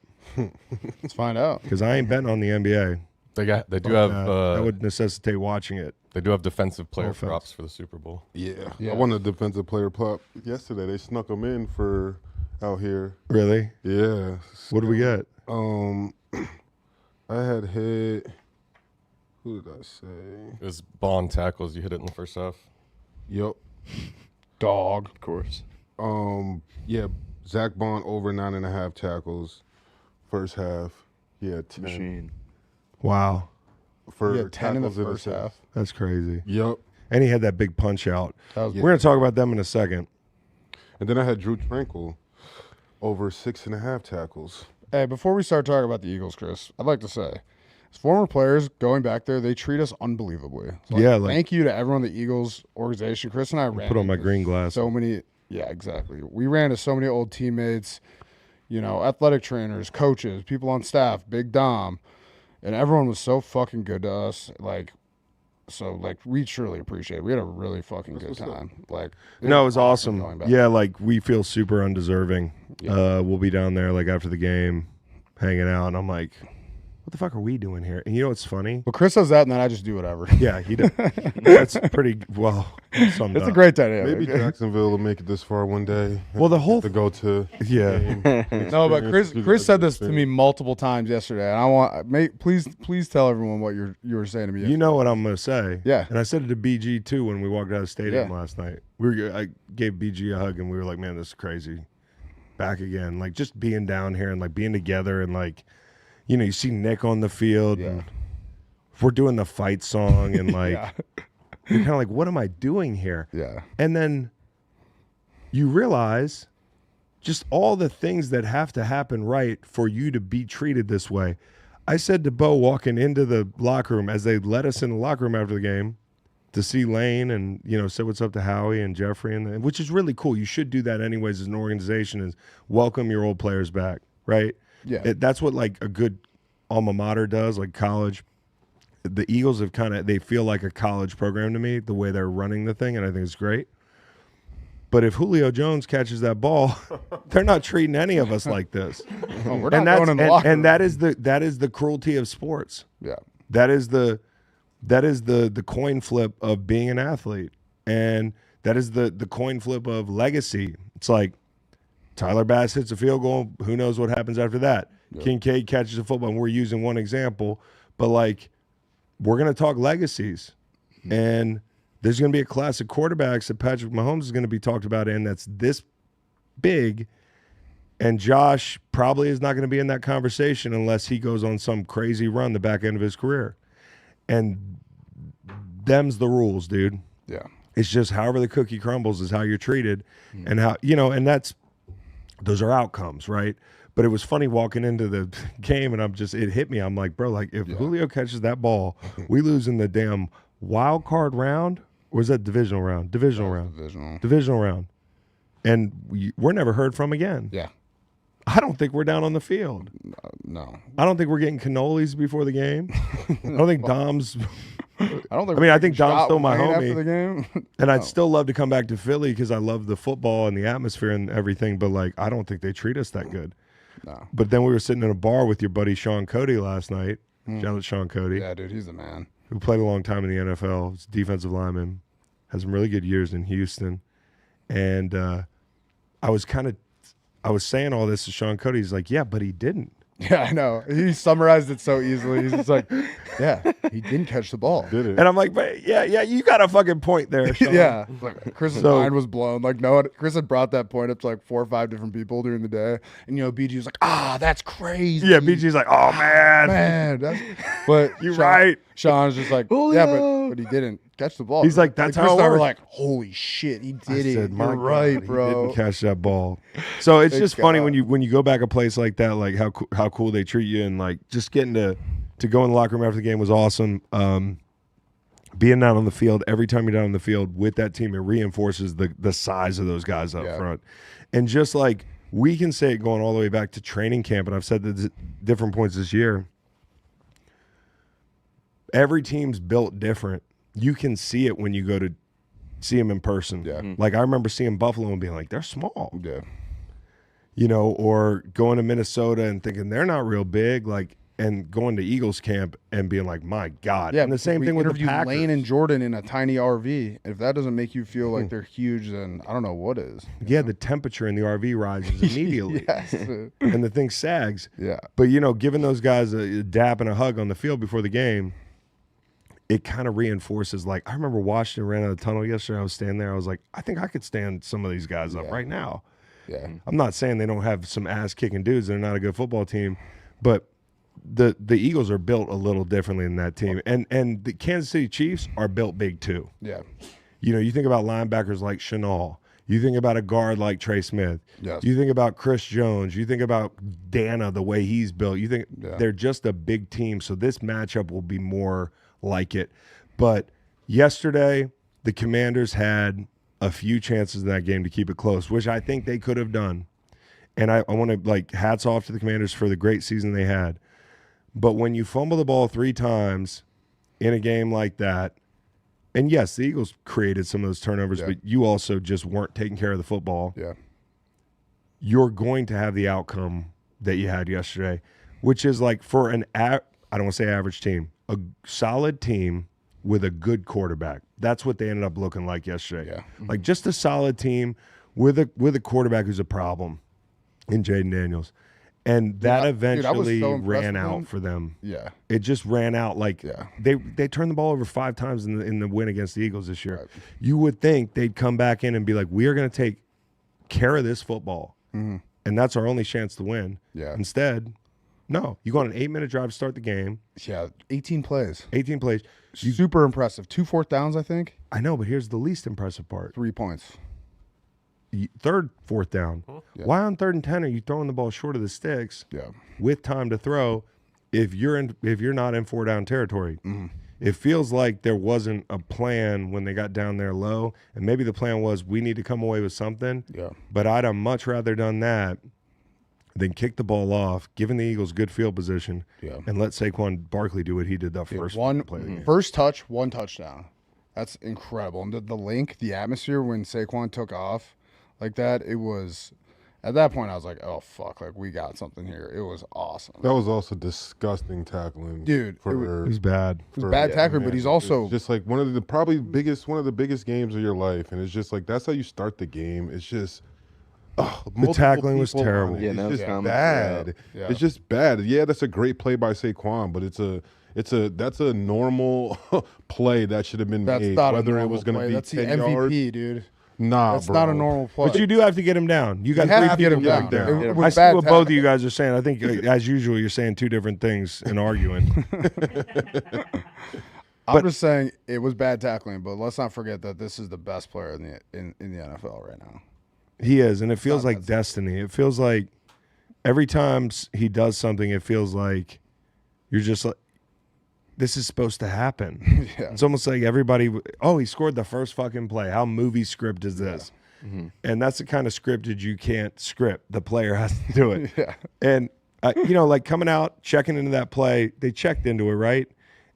Let's find out. Because I ain't betting on the NBA. They have that would necessitate watching it. they do have defensive player Offense. props for the Super Bowl. Yeah. Yeah. I won a defensive player prop yesterday. They snuck them in for out here. Really? Yeah. What do we get? I had hit. Who did I say? It was Bond tackles. You hit it in the first half. Yep. Dog. Of course. Yeah. Zach Bond over 9.5 tackles. First half. He had 10. Machine. Wow. For Yeah, 10 in the tackles first half. That's crazy. Yep. And he had that big punch out. That was We're going to talk about them in a second. And then I had Drew Tranquil over 6.5 tackles. Hey, before we start talking about the Eagles, Chris, I'd like to say, as former players going back there, they treat us unbelievably. So, Yeah, like- thank you to everyone in the Eagles organization. Chris and I ran Put on my into green glass. so many. Yeah, exactly. We ran to so many old teammates, athletic trainers, coaches, people on staff, Big Dom, and everyone was so fucking good to us. We truly appreciate it. We had a really fucking good time. No, it was awesome. going back. Yeah, like, we feel super undeserving. We'll be down there, like, after the game, hanging out, and I'm like, what the fuck are we doing here? And you know what's funny? Well, Chris does that, and then I just do whatever. Yeah, he does. That's pretty well summed It's up. a great dynamic. Maybe Jacksonville will make it this far one day. Well, the whole to go to. yeah. No, but Chris said this to me multiple times yesterday, and I want please tell everyone what you were saying to me. You know what I'm gonna say. Yeah. And I said it to BG too when we walked out of the stadium last night. I gave BG a hug and we were like, man, this is crazy. Back again. Like, just being down here and like being together and like, you see Nick on the field and we're doing the fight song and like you're kind of like, what am I doing here? Yeah. And then you realize just all the things that have to happen right for you to be treated this way. I said to Bo walking into the locker room as they let us in the locker room after the game to see Lane and, said what's up to Howie and Jeffrey, which is really cool. You should do that anyways as an organization, is welcome your old players back, right? Yeah. That's what like a good alma mater does, like college. The Eagles have they feel like a college program to me, the way they're running the thing, and I think it's great. But if Julio Jones catches that ball, they're not treating any of us like this. Oh, we're not going in the locker room. And that is the cruelty of sports. Yeah. That is the coin flip of being an athlete. And that is the coin flip of legacy. It's like, Tyler Bass hits a field goal. Who knows what happens after that? Yep. Kincaid catches a football, and we're using one example. But, like, we're going to talk legacies. And there's going to be a class of quarterbacks that Patrick Mahomes is going to be talked about in that's this big. And Josh probably is not going to be in that conversation unless he goes on some crazy run the back end of his career. And them's the rules, dude. Yeah. It's just however the cookie crumbles is how you're treated. And how, and those are outcomes, right? But it was funny walking into the game and it hit me. I'm like, bro, like if Julio catches that ball, we lose in the damn wild card round, or is that divisional round? Divisional round. And we're never heard from again. Yeah. I don't think we're down on the field. No. I don't think we're getting cannolis before the game. I don't think Dom's. I think Dom's still my homie. After the game. And I'd still love to come back to Philly because I love the football and the atmosphere and everything. But like, I don't think they treat us that good. No. But then we were sitting in a bar with your buddy Sean Cody last night. Shout out Sean Cody. Yeah, dude, he's the man. Who played a long time in the NFL. He's a defensive lineman. Has some really good years in Houston. And I was saying all this to Sean Cody. He's like, yeah, but he didn't. Yeah, I know. He summarized it so easily. He's just like, yeah, he didn't catch the ball. Did it? And I'm like, but yeah, you got a fucking point there, Sean. Yeah. Like, Chris's mind was blown. Like, Chris had brought that point up to like 4 or 5 different people during the day. And, BG was like, that's crazy. Yeah, BG's like, oh, man. But you're right. Sean's just like, yeah, but he didn't catch the ball. He's like, that's Chris how it and I were works. like, holy shit, he did it. Said, You're right, bro. He didn't catch that ball. So it's just funny God. when you go back a place like that, like how cool they treat you, and like just getting to go in the locker room after the game was awesome. Being out on the field, every time you're down on the field with that team, it reinforces the size of those guys up front. And just like we can say it going all the way back to training camp, and I've said that at different points this year, every team's built different. You can see it when you go to see them in person. Yeah. Like I remember seeing Buffalo and being like, they're small. Yeah. Or going to Minnesota and thinking they're not real big, like, and going to Eagles camp and being like, my God. Yeah, and the same thing with the Packers. Lane and Jordan in a tiny RV. If that doesn't make you feel like they're huge, then I don't know what is. Yeah, the temperature in the RV rises immediately. Yes. And the thing sags. Yeah. But, giving those guys a dap and a hug on the field before the game, it kind of reinforces, like, I remember Washington ran out of the tunnel yesterday. I was standing there. I was like, I think I could stand some of these guys up right now. Yeah. I'm not saying they don't have some ass-kicking dudes. They're not a good football team. But the Eagles are built a little differently than that team. And the Kansas City Chiefs are built big, too. Yeah. You think about linebackers like Chenal. You think about a guard like Trey Smith. Yes. You think about Chris Jones. You think about Dana, the way he's built. You think they're just a big team. So this matchup will be more like it. But yesterday, the Commanders had a few chances in that game to keep it close, which I think they could have done. And I want to, like, hats off to the Commanders for the great season they had. But when you fumble the ball 3 times in a game like that, and yes, the Eagles created some of those turnovers, but you also just weren't taking care of the football. Yeah. You're going to have the outcome that you had yesterday, which is like for I don't want to say average team, a solid team with a good quarterback. That's what they ended up looking like yesterday. Yeah. Like just a solid team with a quarterback who's a problem in Jayden Daniels. And that eventually ran out for them. Yeah. It just ran out like they turned the ball over 5 times in the win against the Eagles this year. Right. You would think they'd come back in and be like, we are going to take care of this football. Mm-hmm. And that's our only chance to win. Yeah. Instead, no. You go on an 8-minute drive to start the game. Yeah, 18 plays. 18 plays. Super impressive. 2 fourth downs, I think. I know, but here's the least impressive part. 3 points. 3rd, 4th down. Yeah. Why on 3rd and 10 are you throwing the ball short of the sticks with time to throw if you're not in 4-down territory? Mm-hmm. It feels like there wasn't a plan when they got down there low, and maybe the plan was we need to come away with something. Yeah. But I'd have much rather done that than kick the ball off, giving the Eagles good field position, and let Saquon Barkley do what he did that first play of the game. First touch, 1 touchdown. That's incredible. And the link, the atmosphere when Saquon took off like that, it was at that point I was like, oh fuck, like we got something here. It was awesome. That was also disgusting tackling. Dude, it was bad. It was bad tackling, but he's also it's just like one of the biggest games of your life. And it's just like that's how you start the game. It's just multiple tackling was people on terrible. it. Yeah, It's no just comment. bad. Yeah. It's just bad. Yeah, that's a great play by Saquon, but that's a normal play that should have been That's made. not a Whether it normal was going to play. be That's the 10 MVP, yards. dude. Nah, That's bro. not a normal play. But you do have to get him down. You got have three to get people him going down. down. It was I see bad what both of tackling. you guys are saying. I think, as usual, you're saying two different things and arguing. I'm just saying it was bad tackling, but let's not forget that this is the best player in the NFL right now. He is, and it feels like destiny. It feels like every time he does something, it feels like you're just like, this is supposed to happen. Yeah. It's almost like everybody, he scored the first fucking play. How movie script is this? Mm-hmm. And that's the kind of scripted you can't script. The player has to do it. Yeah. And, like coming out, checking into that play, they checked into it, right?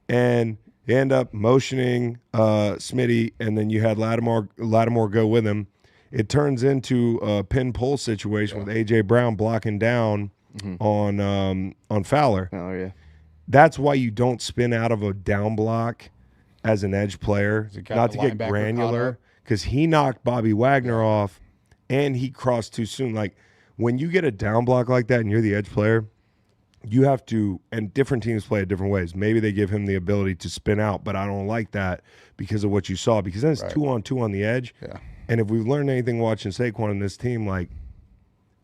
And they end up motioning Smitty, and then you had Lattimore go with him. It turns into a pin pull situation with A.J. Brown blocking down on Fowler. Oh, yeah. That's why you don't spin out of a down block as an edge player, got not the to get linebacker caught granular, up. because he knocked Bobby Wagner off and he crossed too soon. Like when you get a down block like that and you're the edge player, you have to, and different teams play it different ways. Maybe they give him the ability to spin out, but I don't like that because of what you saw, because then it's 2-on-2 on the edge. Yeah. And if we've learned anything watching Saquon in this team, like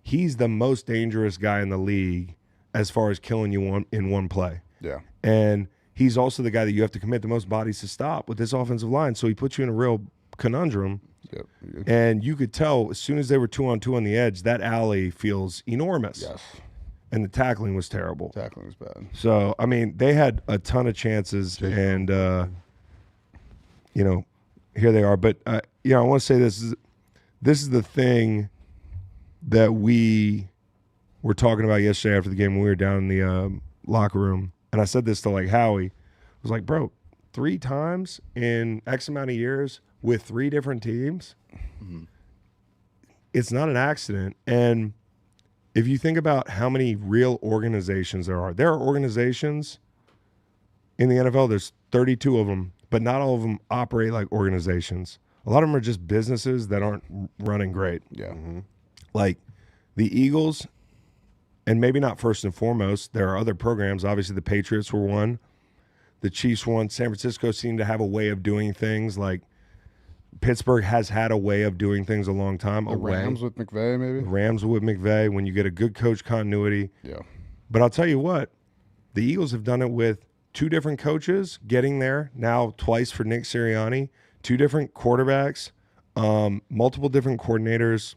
he's the most dangerous guy in the league as far as killing you in one play. Yeah. And he's also the guy that you have to commit the most bodies to stop with this offensive line. So he puts you in a real conundrum. Yep. And you could tell as soon as they were 2-on-2 on the edge, that alley feels enormous. Yes. And the tackling was terrible. Tackling was bad. So, I mean, they had a ton of chances, and, here they are. But, I want to say this is the thing that we were talking about yesterday after the game when we were down in the locker room. And I said this to, Howie. I was like, bro, 3 times in X amount of years with 3 different teams, it's not an accident. And if you think about how many real organizations there are organizations in the NFL, there's 32 of them, but not all of them operate like organizations. A lot of them are just businesses that aren't running great. Yeah. Like the Eagles, and maybe not first and foremost, there are other programs. Obviously, the Patriots were one. The Chiefs won. San Francisco seemed to have a way of doing things. Like Pittsburgh has had a way of doing things a long time. The Rams with McVay, maybe? Rams with McVay, when you get a good coach continuity. Yeah. But I'll tell you what, the Eagles have done it with 2 different coaches getting there, now twice for Nick Sirianni, 2 different quarterbacks, multiple different coordinators.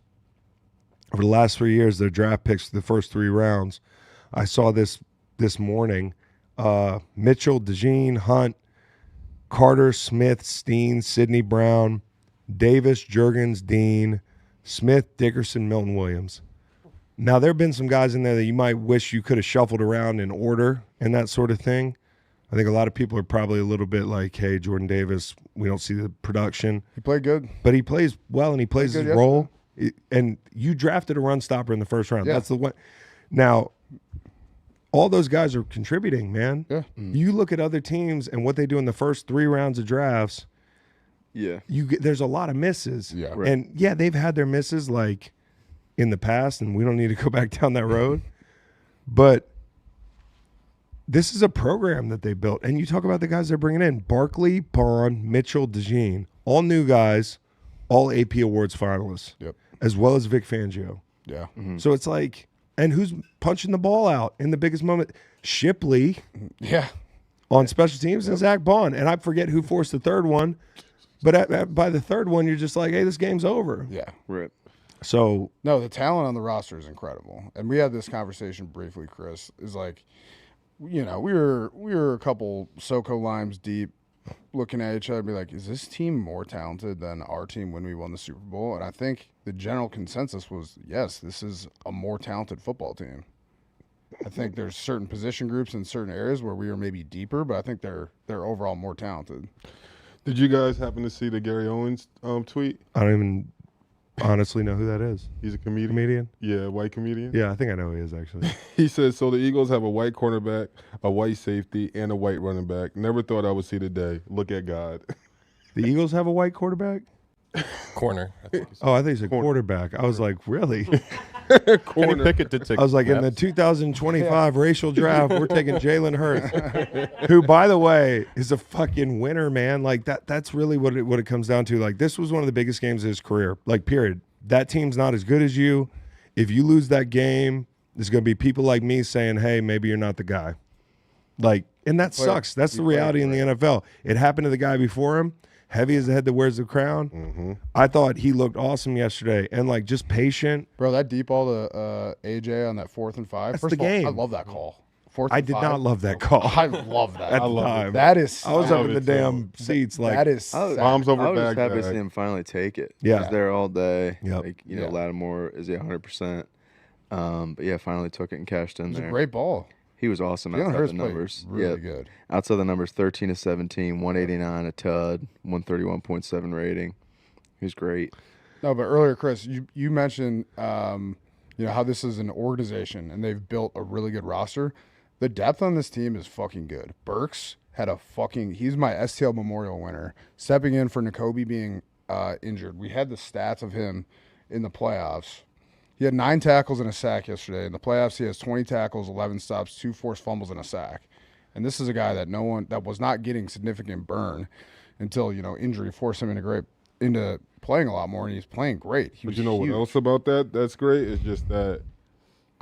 Over the last 3 years, their draft picks for the first 3 rounds. I saw this morning. Mitchell, DeJean, Hunt, Carter, Smith, Steen, Sidney Brown, Davis, Juergens, Dean, Smith, Dickerson, Milton Williams. Now, there have been some guys in there that you might wish you could have shuffled around in order and that sort of thing. I think a lot of people are probably a little bit like, hey, Jordan Davis, we don't see the production. He played good. But he plays well and he plays his good role. And you drafted a run stopper in the first round. Yeah. That's the one. Now, all those guys are contributing, man. Yeah. You look at other teams and what they do in the first 3 rounds of drafts. Yeah. There's a lot of misses. Yeah. Right. And yeah, they've had their misses like in the past, and we don't need to go back down that road. But this is a program that they built. And you talk about the guys they're bringing in: Barkley, Bond, Mitchell, DeJean, all new guys, all AP Awards finalists, Yep. as well as Vic Fangio. Yeah. So it's like, and who's punching the ball out in the biggest moment? Shipley Yeah. on special teams and Zach Bond. And I forget who forced the third one. But by the third one, you're just like, hey, this game's over. Yeah. Right. So, No, the talent on the roster is incredible. And we had this conversation briefly, Chris, is like, we were a couple SoCo limes deep looking at each other and be like, is this team more talented than our team when we won the Super Bowl? And I think the general consensus was, yes, this is a more talented football team. I think there's certain position groups in certain areas where we are maybe deeper, but I think they're overall more talented. Did you guys happen to see the Gary Owens tweet? I don't even honestly know who that is. He's a comedian. Comedian? Yeah, white comedian. Yeah, I think I know who he is, actually. He says, so the Eagles have a white cornerback, a white safety, and a white running back. Never thought I would see the day. Look at God. The Eagles have a white quarterback? Corner. I think Oh, I think he's a quarterback. I was like, really? Kenny Pickett did take I was like, in the 2025 racial draft, we're taking Jalen Hurts, who, by the way, is a fucking winner, man. Like that's really what it comes down to. Like, this was one of the biggest games of his career. Like, period. That team's not as good as you. If you lose that game, there's going to be people like me saying, hey, maybe you're not the guy. Like, and that sucks. That's the reality in the NFL. It happened to the guy before him. Heavy as the head that wears the crown. Mm-hmm. I thought he looked awesome yesterday and, like, just patient. Bro, that deep ball to AJ on that 4th and 5. That's First the of all, game. I love that call. 4th I and did 5. not love that call. I love that. At the time. That is. I was up love in the it, too. damn seats. Like, that is. I was, sad. Bombs over I was just happy to Baghdad. see him finally take it. Yeah. He was there all day. Yep. Like, you know, Yeah. Lattimore is 100%. But yeah, finally took it and cashed in It was there. a great ball. He was awesome Jalen outside Hurts the played numbers. really Yeah. good. Outside the numbers, 13 to 17, 189 a tud, 131.7 rating. He was great. No, but earlier, Chris, you mentioned how this is an organization and they've built a really good roster. The depth on this team is fucking good. Burks had he's my STL Memorial winner, stepping in for Nakobe being injured. We had the stats of him in the playoffs. He had 9 tackles and a sack yesterday. In the playoffs, he has 20 tackles, 11 stops, 2 forced fumbles, and a sack. And this is a guy that was not getting significant burn until injury forced him into playing a lot more, and he's playing great. But you know what else about that? That's great. It's just that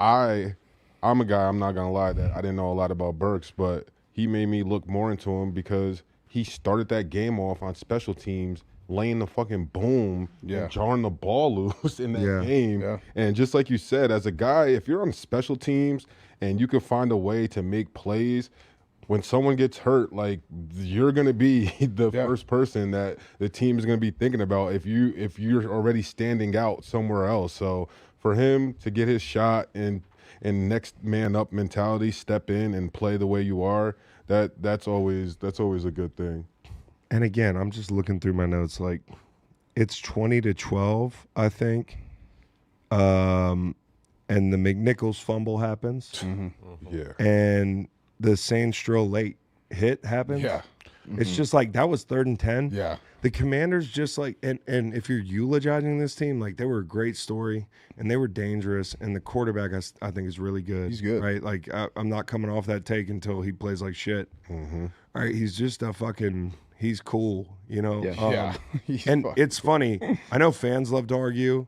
I'm a guy. I'm not gonna lie that I didn't know a lot about Burks, but he made me look more into him because he started that game off on special teams, laying the fucking boom and jarring the ball loose in that game. Yeah. And just like you said, as a guy, if you're on special teams and you can find a way to make plays, when someone gets hurt, like, you're gonna be the first person that the team is gonna be thinking about if you're already standing out somewhere else. So for him to get his shot and next man up mentality, step in and play the way you are, that's always a good thing. and again, I'm just looking through my notes. Like, it's 20-12, I think. And the McNichols fumble happens. Mm-hmm. Yeah. And the Sandstro late hit happens. Yeah. It's just like, that was 3rd and 10. Yeah. The Commanders just like, and if you're eulogizing this team, like, they were a great story and they were dangerous. And the quarterback, I think, is really good. He's good. Right? Like, I'm not coming off that take until he plays like shit. Mm-hmm. All right. He's just he's cool, Yeah. And it's funny. I know fans love to argue,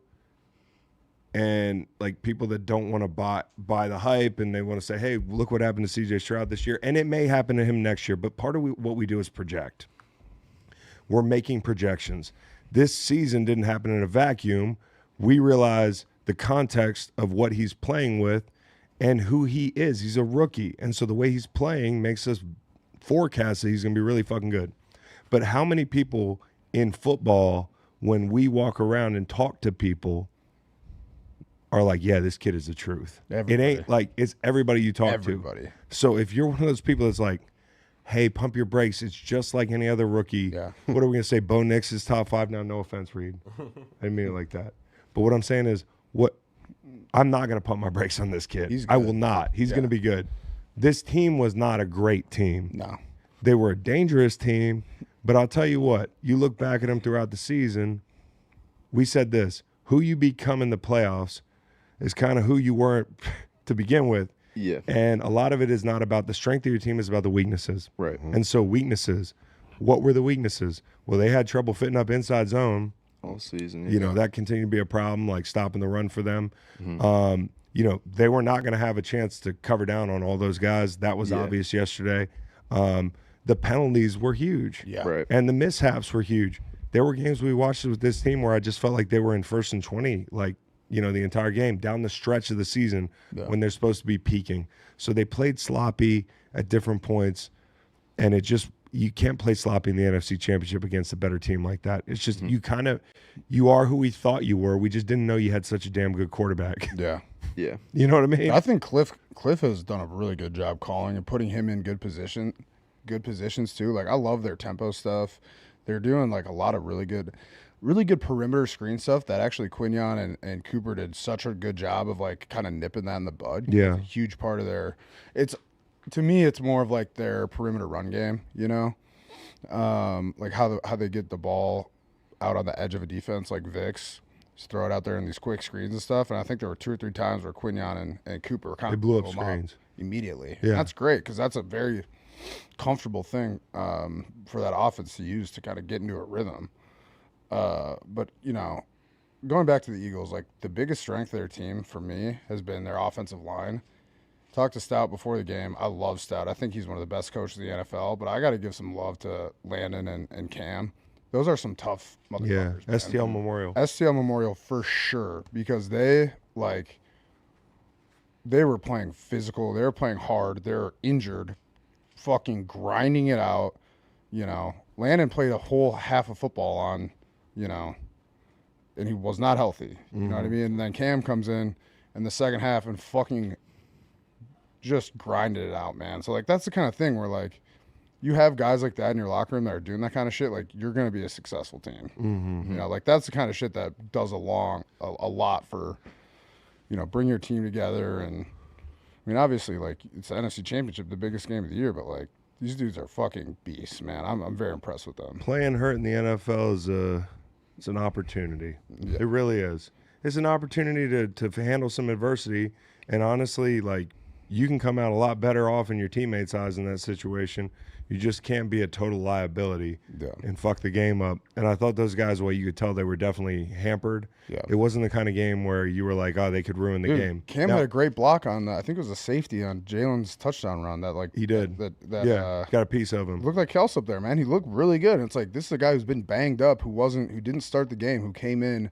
and like people that don't want to buy the hype, and they want to say, hey, look what happened to CJ Stroud this year. And it may happen to him next year, but part of what we do is project. We're making projections. This season didn't happen in a vacuum. We realize the context of what he's playing with and who he is. He's a rookie. And so the way he's playing makes us forecast that he's going to be really fucking good. But how many people in football, when we walk around and talk to people, are like, yeah, this kid is the truth. Everybody. It ain't like, it's everybody you talk to. Everybody. So if you're one of those people that's like, hey, pump your brakes, it's just like any other rookie. Yeah. What are we going to say? Bo Nix is top 5 now? No offense, Reid. I didn't mean it like that. But what I'm saying is, I'm not going to pump my brakes on this kid. He's I good. will not. He's going to be good. This team was not a great team. No. They were a dangerous team, but I'll tell you what, you look back at them throughout the season, we said this, who you become in the playoffs is kind of who you weren't to begin with. Yeah. And a lot of it is not about the strength of your team, it's about the weaknesses. Right. And so weaknesses, what were the weaknesses? Well, they had trouble fitting up inside zone. All season. That continued to be a problem, like stopping the run for them. They were not going to have a chance to cover down on all those guys. That was obvious yesterday. The penalties were huge. Yeah. Right. And the mishaps were huge. There were games we watched with this team where I just felt like they were in 1st and 20, the entire game down the stretch of the season when they're supposed to be peaking. So they played sloppy at different points, and you can't play sloppy in the NFC Championship against a better team like that. It's just you are who we thought you were. We just didn't know you had such a damn good quarterback. Yeah. Yeah. You know what I mean? I think Cliff has done a really good job calling and putting him in good positions too. Like, I love their tempo stuff. They're doing like a lot of really good perimeter screen stuff that actually Quinyon and Cooper did such a good job of like kind of nipping that in the bud. Yeah. It's a huge part of to me, it's more of like their perimeter run game, like how they get the ball out on the edge of a defense like Vicks. Just throw it out there in these quick screens and stuff. And I think there were 2 or 3 times where Quinyon and Cooper kind of blew up them screens immediately. Yeah. And that's great because that's a very comfortable thing for that offense to use to kind of get into a rhythm. But, you know, going back to the Eagles, like the biggest strength of their team for me has been their offensive line. Talked to Stout before the game. I love Stout. I think he's one of the best coaches in the NFL, but I got to give some love to Landon and Cam. Those are some tough motherfuckers. Yeah, STL Memorial. STL Memorial for sure because they were playing physical. They were playing hard. They're injured, fucking grinding it out. You know, Landon played a whole half of football on, you know, and he was not healthy. You know what I mean? And then Cam comes in the second half and fucking just grinded it out, man. So, like, that's the kind of thing where, like, you have guys like that in your locker room that are doing that kind of shit, like, you're going to be a successful team. You know, like, that's the kind of shit that does a lot for, you know, bring your team together. And, I mean, obviously, like, it's the NFC Championship, the biggest game of the year, but, like, these dudes are fucking beasts, man. I'm very impressed with them. Playing hurt in the NFL is it's an opportunity. Yeah. It really is. It's an opportunity to handle some adversity. And honestly, like, you can come out a lot better off in your teammates' eyes in that situation. You just can't be a total liability and fuck the game up. And I thought those guys, well, you could tell they were definitely hampered. Yeah. It wasn't the kind of game where you were like, oh, they could ruin the game. Cam had a great block on, I think it was a safety on Jalen's touchdown run. That like He did. That Got a piece of him. looked like Kelce up there, man. He looked really good. And it's like, this is a guy who's been banged up, who didn't start the game, who came in,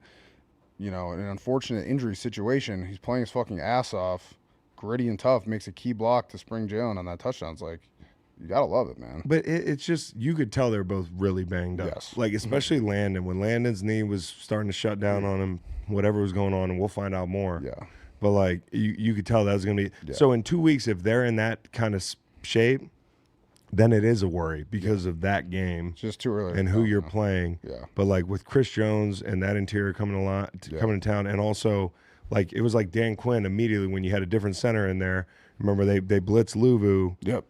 you know, in an unfortunate injury situation. He's playing his fucking ass off, gritty and tough, makes a key block to spring Jalen on that touchdown. It's like, you gotta love it, man. But it's just, you could tell they're both really banged up. Yes. Like, especially Landon. When Landon's knee was starting to shut down on him, whatever was going on, and we'll find out more. Yeah. But, like, you could tell that was going to be. Yeah. So, in 2 weeks, if they're in that kind of shape, then it is a worry because of that game It's just too early. and to who tell, you're man. playing. Yeah. But, like, with Chris Jones and that interior coming to town, and also, like, it was like Dan Quinn immediately when you had a different center in there. Remember, they blitzed Luvu. Yep.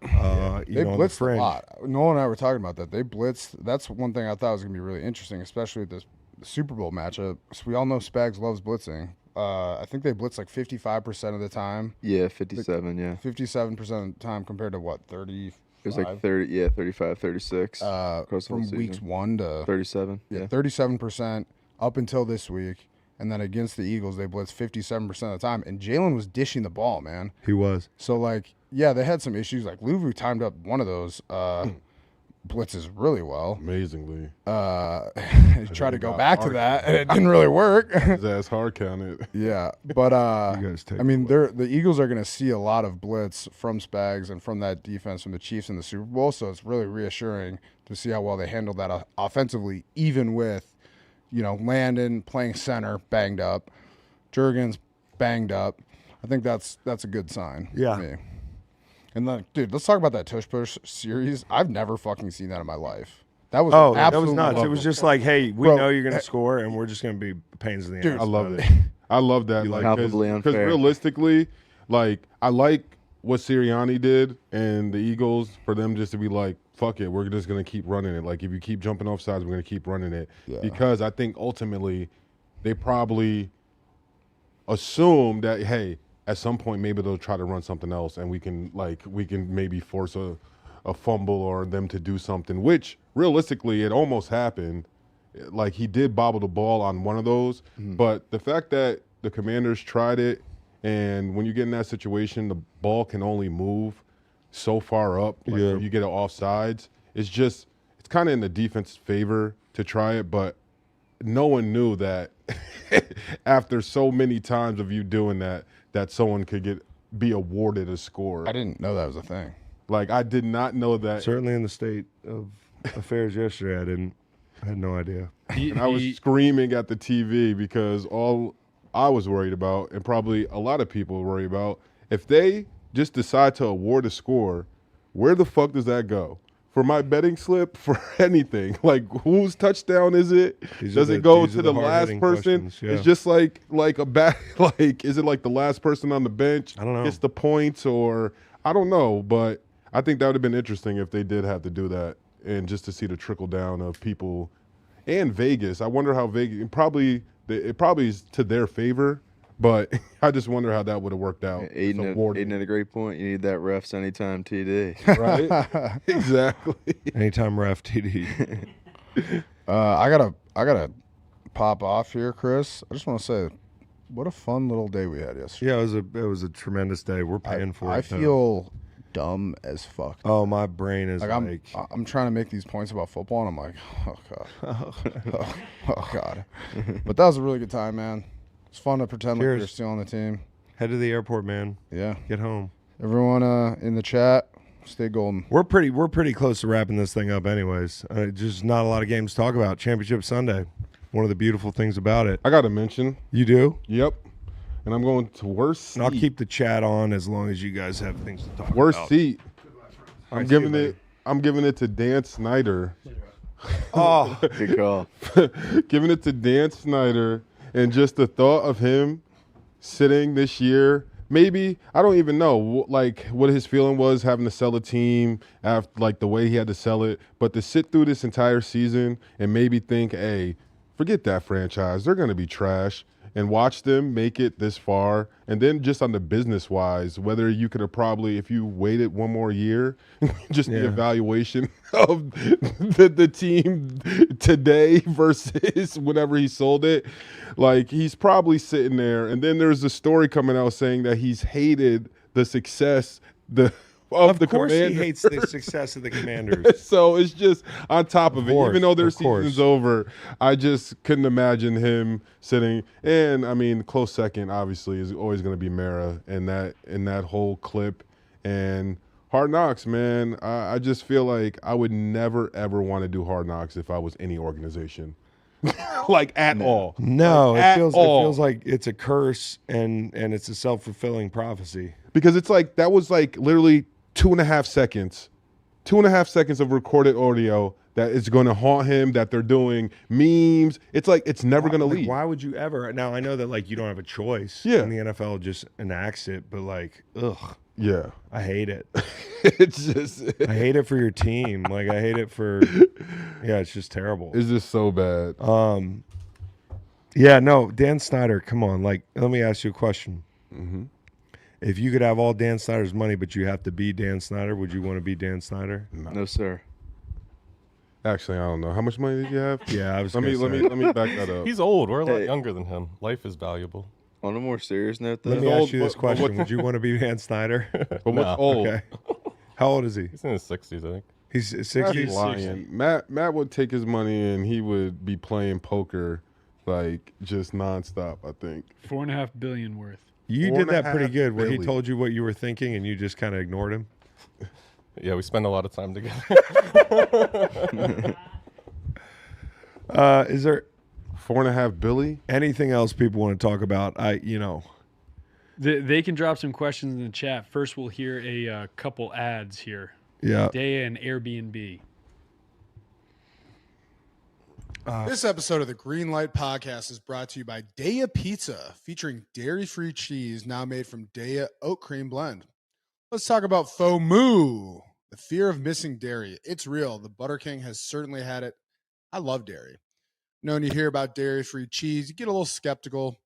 You They know, on the blitzed a fringe. lot. Noel and I were talking about that. They blitzed. That's one thing I thought was going to be really interesting, especially with this Super Bowl matchup. So we all know Spags loves blitzing. I think they blitz like 55% of the time. Yeah, 57, yeah. 57% of the time compared to what, 30? It was like 30, yeah, 35, 36. across the whole From season. weeks 1 to 37, yeah. 37% up until this week. And then against the Eagles, they blitzed 57% of the time. And Jalen was dishing the ball, man. He was. So, like, yeah, they had some issues. Like, Luvu timed up one of those blitzes really well. Amazingly. He tried to go back to that, and it didn't really work. His ass hard counted. Yeah, but You guys take I mean, the Eagles are going to see a lot of blitz from Spags and from that defense from the Chiefs in the Super Bowl. So it's really reassuring to see how well they handled that offensively, even with, you know, Landon playing center banged up, Juergens banged up. I think that's a good sign. Yeah. To me. And then, dude, let's talk about that tush push series. I've never fucking seen that in my life. That was that was absolutely nuts. It lovely. was just like, hey, we Bro, know you're going to score, and we're just going to be pains in the Dude, ass. I love about it. I love that. You like Palpably Because unfair. realistically, like, I like what Sirianni did and the Eagles for them just to be like, fuck it, we're just going to keep running it. Like, if you keep jumping off sides, we're going to keep running it. Yeah. Because I think ultimately they probably assume that, hey, at some point maybe they'll try to run something else and we can maybe force a fumble or them to do something, which realistically it almost happened. Like, he did bobble the ball on one of those, but the fact that the Commanders tried it, and when you get in that situation, the ball can only move so far up. Like, Yeah. when you get it offsides, it's kind of in the defense's favor to try it, but no one knew that after so many times of you doing that someone could be awarded a score. I didn't know that was a thing. Like, I did not know that. Certainly in the state of affairs yesterday, I had no idea. And I was screaming at the TV because all I was worried about, and probably a lot of people worry about, if they just decide to award a score, where the fuck does that go? For my betting slip, for anything. Like, whose touchdown is it? Does it go to the last person? questions, yeah. It's just like a bat. Like, is it like the last person on the bench I don't know. gets the points, or I don't know. But I think that would have been interesting if they did have to do that, and just to see the trickle down of people and Vegas. I wonder how Vegas it probably is to their favor, but I just wonder how that would have worked out. Aiden had a great point. You need that refs anytime TD. Right? Exactly. Anytime ref TD. I gotta pop off here, Chris. I just want to say, what a fun little day we had yesterday. Yeah, it was a tremendous day. We're paying for it. I feel dumb as fuck. Oh, my brain is like I'm trying to make these points about football, and I'm like, oh god, oh god. But that was a really good time, man. It's fun to pretend like you're still on the team. Head to the airport, man. Yeah. Get home. Everyone in the chat, stay golden. We're pretty close to wrapping this thing up, anyways. Just not a lot of games to talk about. Championship Sunday. One of the beautiful things about it. I got to mention. You do? Yep. And I'm going to worst seat. And I'll keep the chat on as long as you guys have things to talk about. Worst seat. I'm giving it to Dan Snyder. Oh, Good call. Giving it to Dan Snyder, and just the thought of him sitting this year. Maybe I don't even know like what his feeling was having to sell a team after like the way he had to sell it, but to sit through this entire season and maybe think, hey, forget that franchise, they're going to be trash, and watch them make it this far. And then just on the business wise, whether you could have probably, if you waited one more year, just the evaluation of the team today versus whenever he sold it, like he's probably sitting there. And then there's a story coming out saying that he's hated the success of the course Commanders. he hates the success of the Commanders. So it's just on top of it. Even though their of course. season's over, I just couldn't imagine him sitting. And I mean, close second obviously is always going to be Mara in that whole clip. And Hard Knocks, man. I just feel like I would never ever want to do Hard Knocks if I was any organization, like at all. No, Like, it feels like it's a curse and it's a self-fulfilling prophecy. Because it's like that was like literally 2.5 seconds. 2.5 seconds of recorded audio that is going to haunt him, that they're doing memes. It's like it's never going to leave. Why would you ever? Now, I know that like you don't have a choice. Yeah. And the NFL just enacts it, but like, ugh. Yeah. I hate it. It's just I hate it for your team. Like I hate it for it's just terrible. it's just so bad. Yeah, no, Dan Snyder, come on. Like, let me ask you a question. Mm-hmm. If you could have all Dan Snyder's money, but you have to be Dan Snyder, would you want to be Dan Snyder? No, sir. Actually, I don't know. How much money did you have? Yeah, I was. Let me back that up. He's old. We're a lot Hey. younger than him. Life is valuable. On a more serious note, though, Let me old, ask you this but question: would you want to be Dan Snyder? But what's No. old? Okay. How old is he? He's in his 60s, I think. He's That's 60. lying. Matt would take his money and he would be playing poker like just nonstop, I think. $4.5 billion worth. You did that pretty $4.5 good. Where he billion. told you what you were thinking, and you just kind of ignored him. Yeah, we spend a lot of time together. Is there $4.5 billion? anything else people want to talk about? They can drop some questions in the chat. First, we'll hear a couple ads here. Yeah. Daya and Airbnb. This episode of the Green Light Podcast is brought to you by Daya Pizza, featuring dairy-free cheese now made from Daya Oat Cream Blend. Let's talk about FOMO, the fear of missing dairy. It's real. The Butter King has certainly had it. I love dairy. When you hear about dairy-free cheese, you get a little skeptical,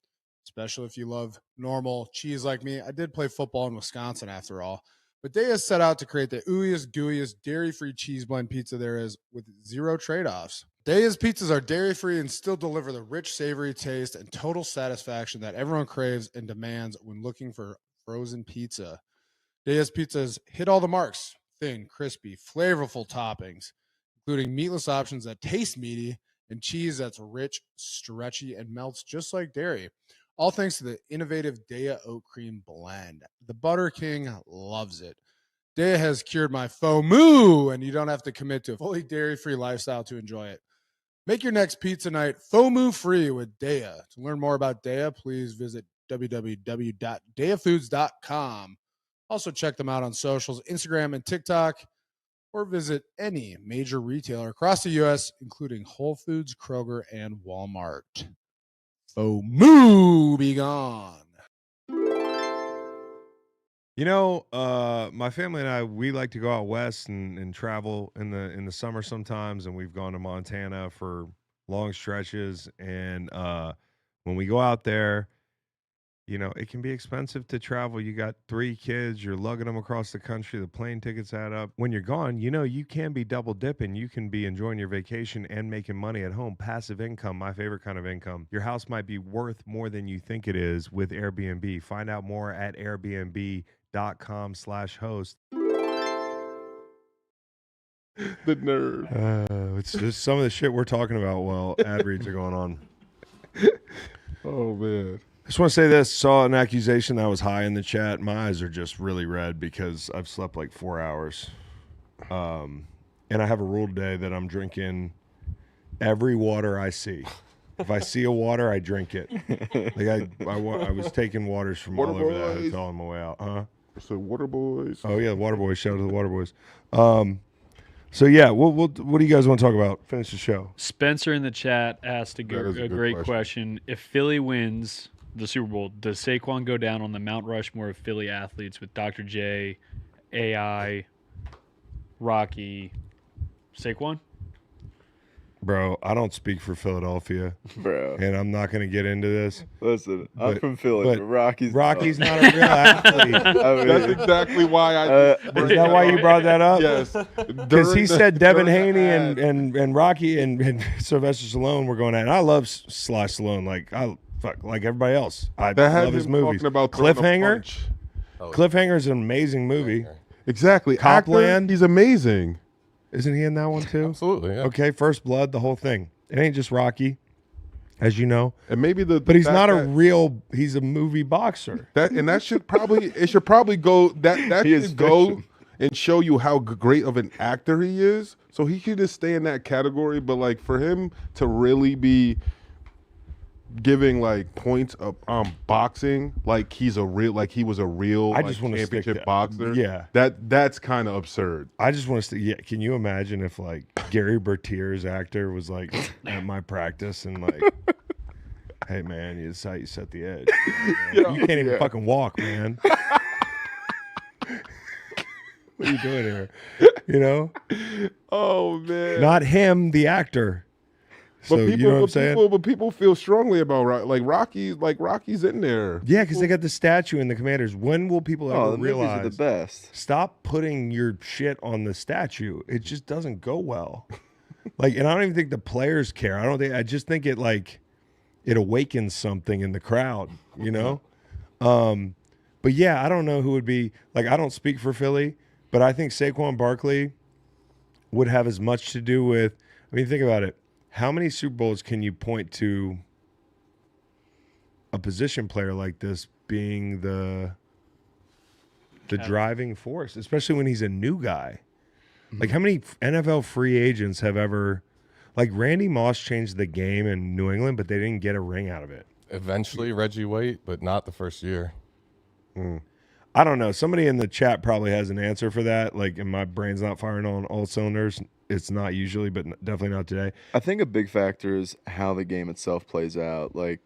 especially if you love normal cheese like me. I did play football in Wisconsin after all. But Daya set out to create the ooeyest, gooeyest, dairy-free cheese blend pizza there is with zero trade-offs. Daya's pizzas are dairy-free and still deliver the rich, savory taste and total satisfaction that everyone craves and demands when looking for frozen pizza. Daya's pizzas hit all the marks. Thin, crispy, flavorful toppings, including meatless options that taste meaty and cheese that's rich, stretchy, and melts just like dairy. All thanks to the innovative Daya Oat Cream Blend. The Butter King loves it. Daya has cured my FOMO, and you don't have to commit to a fully dairy-free lifestyle to enjoy it. Make your next pizza night FOMO-free with Daya. To learn more about Daya, please visit www.dayafoods.com. Also, check them out on socials, Instagram and TikTok, or visit any major retailer across the U.S., including Whole Foods, Kroger, and Walmart. FOMO be gone. You know, my family and I, we like to go out west and travel in the summer sometimes, and we've gone to Montana for long stretches. And when we go out there, you know, it can be expensive to travel. You got 3 kids, you're lugging them across the country, the plane tickets add up. When you're gone, you know, you can be double dipping. You can be enjoying your vacation and making money at home. Passive income, my favorite kind of income. Your house might be worth more than you think it is with Airbnb. Find out more at airbnb.com/host. The nerve. It's just some of the shit we're talking about while ad reads are going on. Oh, man. I just want to say this. Saw an accusation that I was high in the chat. My eyes are just really red because I've slept like 4 hours. And I have a rule today that I'm drinking every water I see. If I see a water, I drink it. Like I was taking waters from Water all over that boys. hotel on my way out. Huh? So, Water Boys. Oh, yeah, the Water Boys. Shout out to the Water Boys. So, yeah, what do you guys want to talk about? Finish the show. Spencer in the chat asked a That is a good great question. question. If Philly wins the Super Bowl, does Saquon go down on the Mount Rushmore of Philly athletes with Dr. J, AI, Rocky, Saquon? Bro, I don't speak for Philadelphia, Bro, and I'm not going to get into this. listen, I'm But- from Philly, but but Rocky's Rocky's not a real athlete. I mean, That's exactly why I. Is that why you brought that up? Yes. Because he said Devin during the Haney ad. and Rocky and Sylvester Stallone were going at it. And I love Sly Stallone like everybody else. I That had love his him movies. talking about throwing a Cliffhanger. punch. Cliffhanger is an amazing movie. Exactly. Copland. Actor, he's amazing. Isn't he in that one too? Absolutely. Yeah. Okay, First Blood, the whole thing. It ain't just Rocky, as you know. And maybe But he's not he's a movie boxer. that should probably go that He is should go fiction. and show you how great of an actor he is. So he could just stay in that category, but like for him to really be giving like points of boxing, like he was a real I just wanna stick championship to- boxer. yeah. That's kind of absurd. I just want to yeah, can you imagine if like Gary Bertier's actor was like at my practice and like, hey man, this is how you set the edge. You can't even fucking walk, man. What are you doing here? You know? Oh man. Not him, the actor. So you know what I'm saying? But people feel strongly about Rocky's in there. Yeah, because they got the statue in the Commanders. When will people oh, ever the movies are realize? the best. Stop putting your shit on the statue. It just doesn't go well. Like, and I don't even think the players care. I just think it awakens something in the crowd, you know? But yeah, I don't know who would be, like, I don't speak for Philly, but I think Saquon Barkley would have as much to do with, I mean, think about it. How many Super Bowls can you point to a position player like this being the driving force, especially when he's a new guy? Like, how many NFL free agents have ever, like, Randy Moss changed the game in New England, but they didn't get a ring out of it. Eventually, Reggie White, but not the first year. I don't know. Somebody in the chat probably has an answer for that. Like, and my brain's not firing on all cylinders. It's not usually, but definitely not today. I think a big factor is how the game itself plays out. Like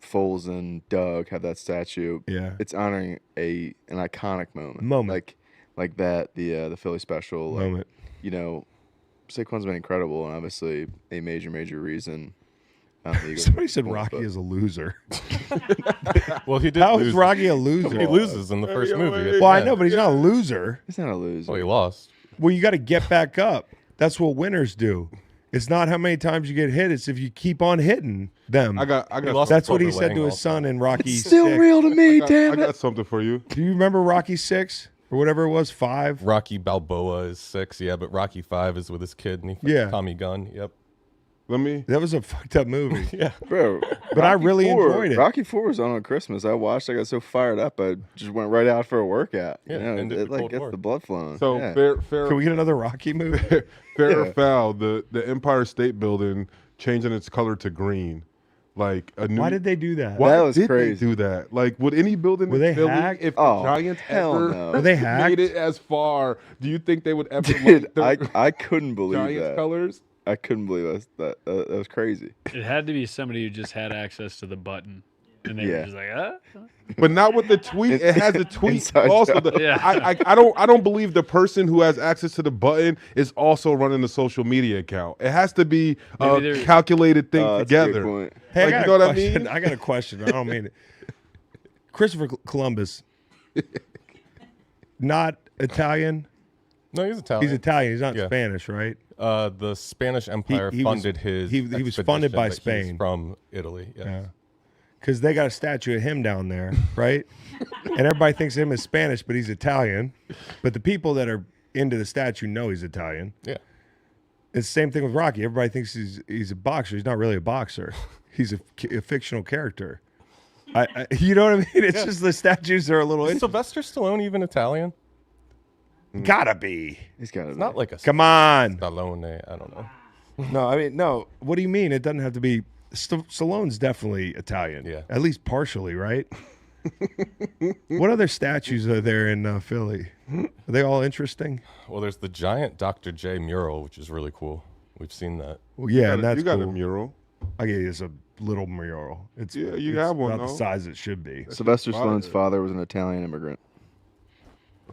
Foles and Doug have that statue. Yeah. It's honoring an iconic moment. Like that the Philly special. Like, Moment. you know, Saquon's been incredible and obviously a major reason. The Eagles Somebody won said the Super Rocky Bowl, is a loser. Well, he did. How lose. is Rocky a loser? He loses in the first movie. Well, I know, but he's not a loser. He's not a loser. Well, he lost. Well, you got to get back up. That's what winners do. It's not how many times you get hit. It's if you keep on hitting them. I got lost That's what he Booker said Lang to his also. son in Rocky It's still 6. real to me, I damn it. got something for you. Do you remember Rocky 6 or whatever it was? 5? Rocky Balboa is 6, yeah, but Rocky 5 is with his kid and he fights Yeah. Tommy Gunn. Yep. Let me. That was a fucked up movie. Yeah. Bro, But I Rocky really IV enjoyed it. Rocky 4 was on Christmas. I watched. I got so fired up. I just went right out for a workout. Yeah, You know, ended it the like Cold gets War. the blood flowing. So yeah. fair Can we get another Rocky movie? fair or Yeah. foul. The Empire State Building changing its color to green, like a new. Why did they do that? Why That was did crazy. they do that? Like, would any building Were in they Philly, hacked? if Oh, the Giants hell ever no. Were they hacked? made it as far, do you think they would ever Dude, like their I couldn't believe Giants that. colors? I couldn't believe that was crazy. It had to be somebody who just had access to the button. And they were just like, But not with the tweet. It has a tweet Inside also. joke. Yeah. I don't believe the person who has access to the button is also running the social media account. It has to be Maybe a they're- calculated thing That's a good together. point. Hey, Like, I got you know a what I question. mean? I got a question. I don't mean it. Christopher Columbus, not Italian. No, he's Italian. He's Italian. He's not Yeah. Spanish, right? The Spanish Empire he was- funded his. he was funded expedition, by but he's Spain. from Italy. Yes. Yeah. Because they got a statue of him down there, right? And everybody thinks of him as Spanish, but he's Italian. But the people that are into the statue know he's Italian. Yeah. It's the same thing with Rocky. Everybody thinks he's a boxer. He's not really a boxer. He's a fictional character. You know what I mean? It's just the statues are a little. Is Sylvester Stallone even Italian? Gotta be. He's got It's not like a Come on. Stallone. I don't know. No, I mean, no. What do you mean? It doesn't have to be. Stallone's definitely Italian. Yeah. At least partially, right? What other statues are there in Philly? Are they all interesting? Well, there's the giant Dr. J mural, which is really cool. We've seen that. Well, yeah, and that's you got cool. a mural. I guess it's a little mural. It's Yeah, you it's have one, about the though. size it should be. Sylvester fire. Stallone's father was an Italian immigrant.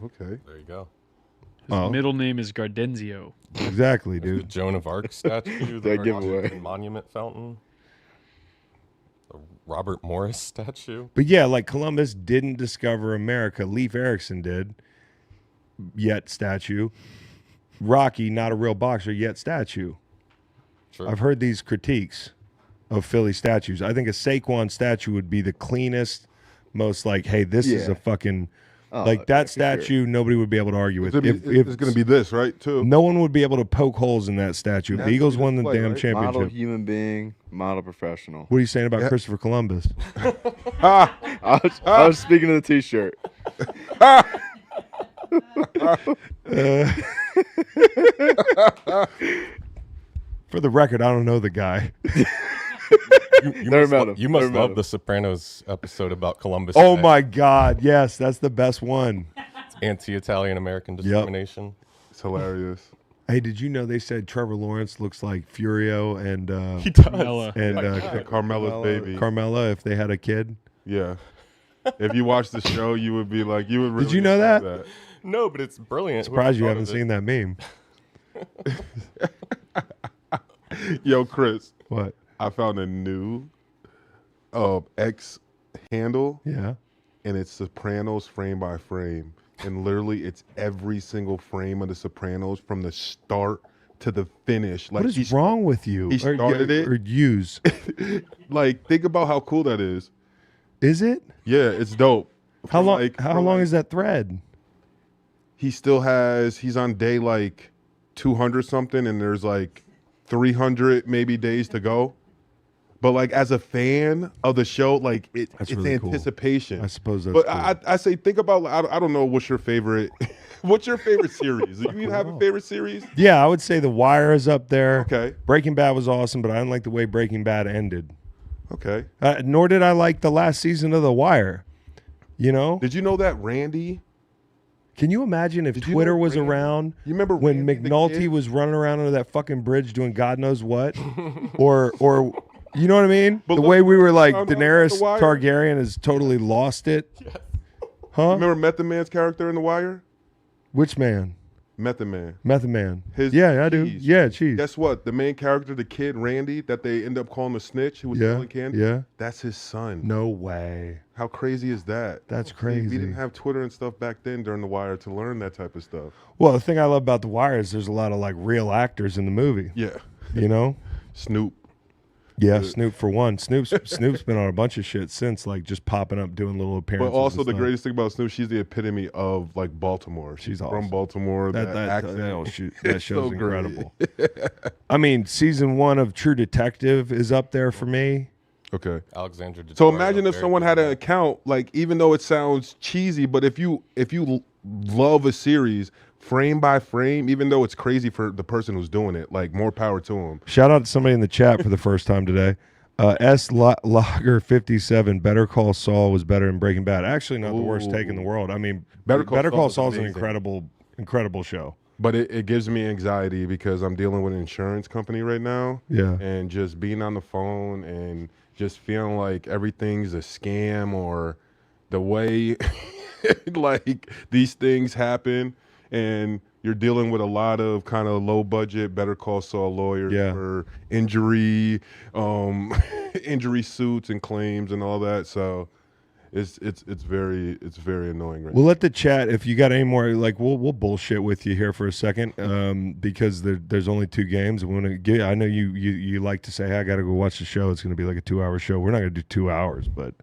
Okay. There you go. his middle name is Gardenzio. Exactly, The dude. Joan of Arc statue. That the giveaway. Washington Monument fountain. The Robert Morris statue. But yeah, like Columbus didn't discover America. Leif Erikson did. Yet statue. Rocky, not a real boxer, yet statue. Sure. I've heard these critiques of Philly statues. I think a Saquon statue would be the cleanest, most like, hey, this is Yeah. a fucking Oh, like yeah, that for sure. statue. Nobody would be able to argue with. It's going to be this, right? Too. no one would be able to poke holes in that statue. If That's the Eagles what won the display, damn right? championship. Model human being, model professional. What are you saying about Christopher Columbus? I was speaking of the T-shirt. For the record, I don't know the guy. You Never must, met him. you must Never met love him. the Sopranos episode about Columbus. Oh Day. my God! Yes, that's the best one. Anti-Italian American discrimination. It's hilarious. Hey, did you know they said Trevor Lawrence looks like Furio and He does. Mella. and Carmela's baby. Carmela if they had a kid? Yeah. If you watch the show, you would be like, you would really you know love that? No, but it's brilliant. Surprised you Whoever haven't thought seen that meme. Yo, Chris, What? I found a new X handle, Yeah. and it's Sopranos frame by frame. And literally, it's every single frame of The Sopranos from the start to the finish. Like, What is wrong with you? he started it. Or use? Like, think about how cool that is. Is it? Yeah, it's dope. How long? Like, how for long like- is that thread? He still has, he's on day like 200 something, and there's like 300 maybe days to go. But like as a fan of the show, like That's it's really cool. anticipation. I suppose that's But cool. I say think about, I don't know what's your favorite what's your favorite series? Do you even have a favorite series? Yeah, I would say The Wire is up there. Okay. Breaking Bad was awesome, but I didn't like the way Breaking Bad ended. Okay. Nor did I like the last season of The Wire. You know? Did you know that Randy? Can you imagine if Did you Twitter know was Randy- around You remember when Randy the McNulty kid? was running around under that fucking bridge doing God knows what? or you know what I mean? But the look way we were like found out Daenerys about The Wire. Targaryen has totally lost it. Huh? Remember Method Man's character in The Wire? Which man? Method Man. Method Man. His Yeah, I do. cheese. Yeah, cheese. Guess what? The main character, the kid Randy, that they end up calling the snitch, who was Yeah, stealing candy. yeah. That's his son. No way. How crazy is that? That's We crazy. didn't have Twitter and stuff back then during The Wire to learn that type of stuff. Well, the thing I love about The Wire is there's a lot of like real actors in the movie. Yeah. You know? Snoop. Yeah, Snoop for one. Snoop's been on a bunch of shit since, like just popping up, doing little appearances. But also and the stuff. greatest thing about Snoop, she's the epitome of like Baltimore. She's from awesome. Baltimore. That accent. That It's show's so great. incredible. I mean, season 1 of True Detective is up there for me. Okay. Alexandra. So Daddario, imagine if very someone good had at an that. account, like even though it sounds cheesy, but if you love a series frame by frame, even though it's crazy for the person who's doing it, like more power to them. Shout out to somebody in the chat for the first time today. Lager 57. Better Call Saul was better than Breaking Bad. Actually, not the worst take in the world. I mean, Better Better Call Call Saul Saul is is an amazing. incredible show. But it gives me anxiety because I'm dealing with an insurance company right now. Yeah. And just being on the phone and just feeling like everything's a scam or the way like these things happen, and you're dealing with a lot of kind of low budget Better Call Saul lawyers for injury suits and claims and all that. So it's very annoying right We'll let the chat, if you got any more, like we'll bullshit with you here for a second, because there's only 2 games. We want to get. I know you like to say, hey, I got to go watch the show. It's going to be like a 2-hour show. We're not going to do 2 hours, but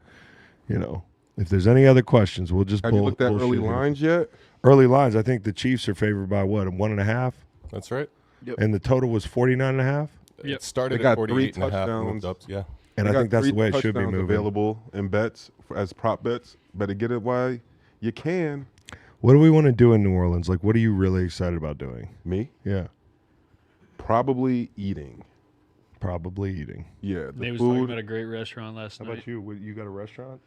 if there's any other questions, we'll just. Have you looked at early lines yet? Early lines, I think the Chiefs are favored by what, 1.5? That's right. Yep. And the total was 49.5. It started They got at 3 48.5, touchdowns. moved up. Yeah. And I think that's the way it should be moving. Available in bets as prop bets. Better get it while you can. What do we want to do in New Orleans? Like, what are you really excited about doing? Me? Yeah, Probably eating. probably eating. Yeah, They the was talking food. about a great restaurant last How night. about you? You got a restaurant?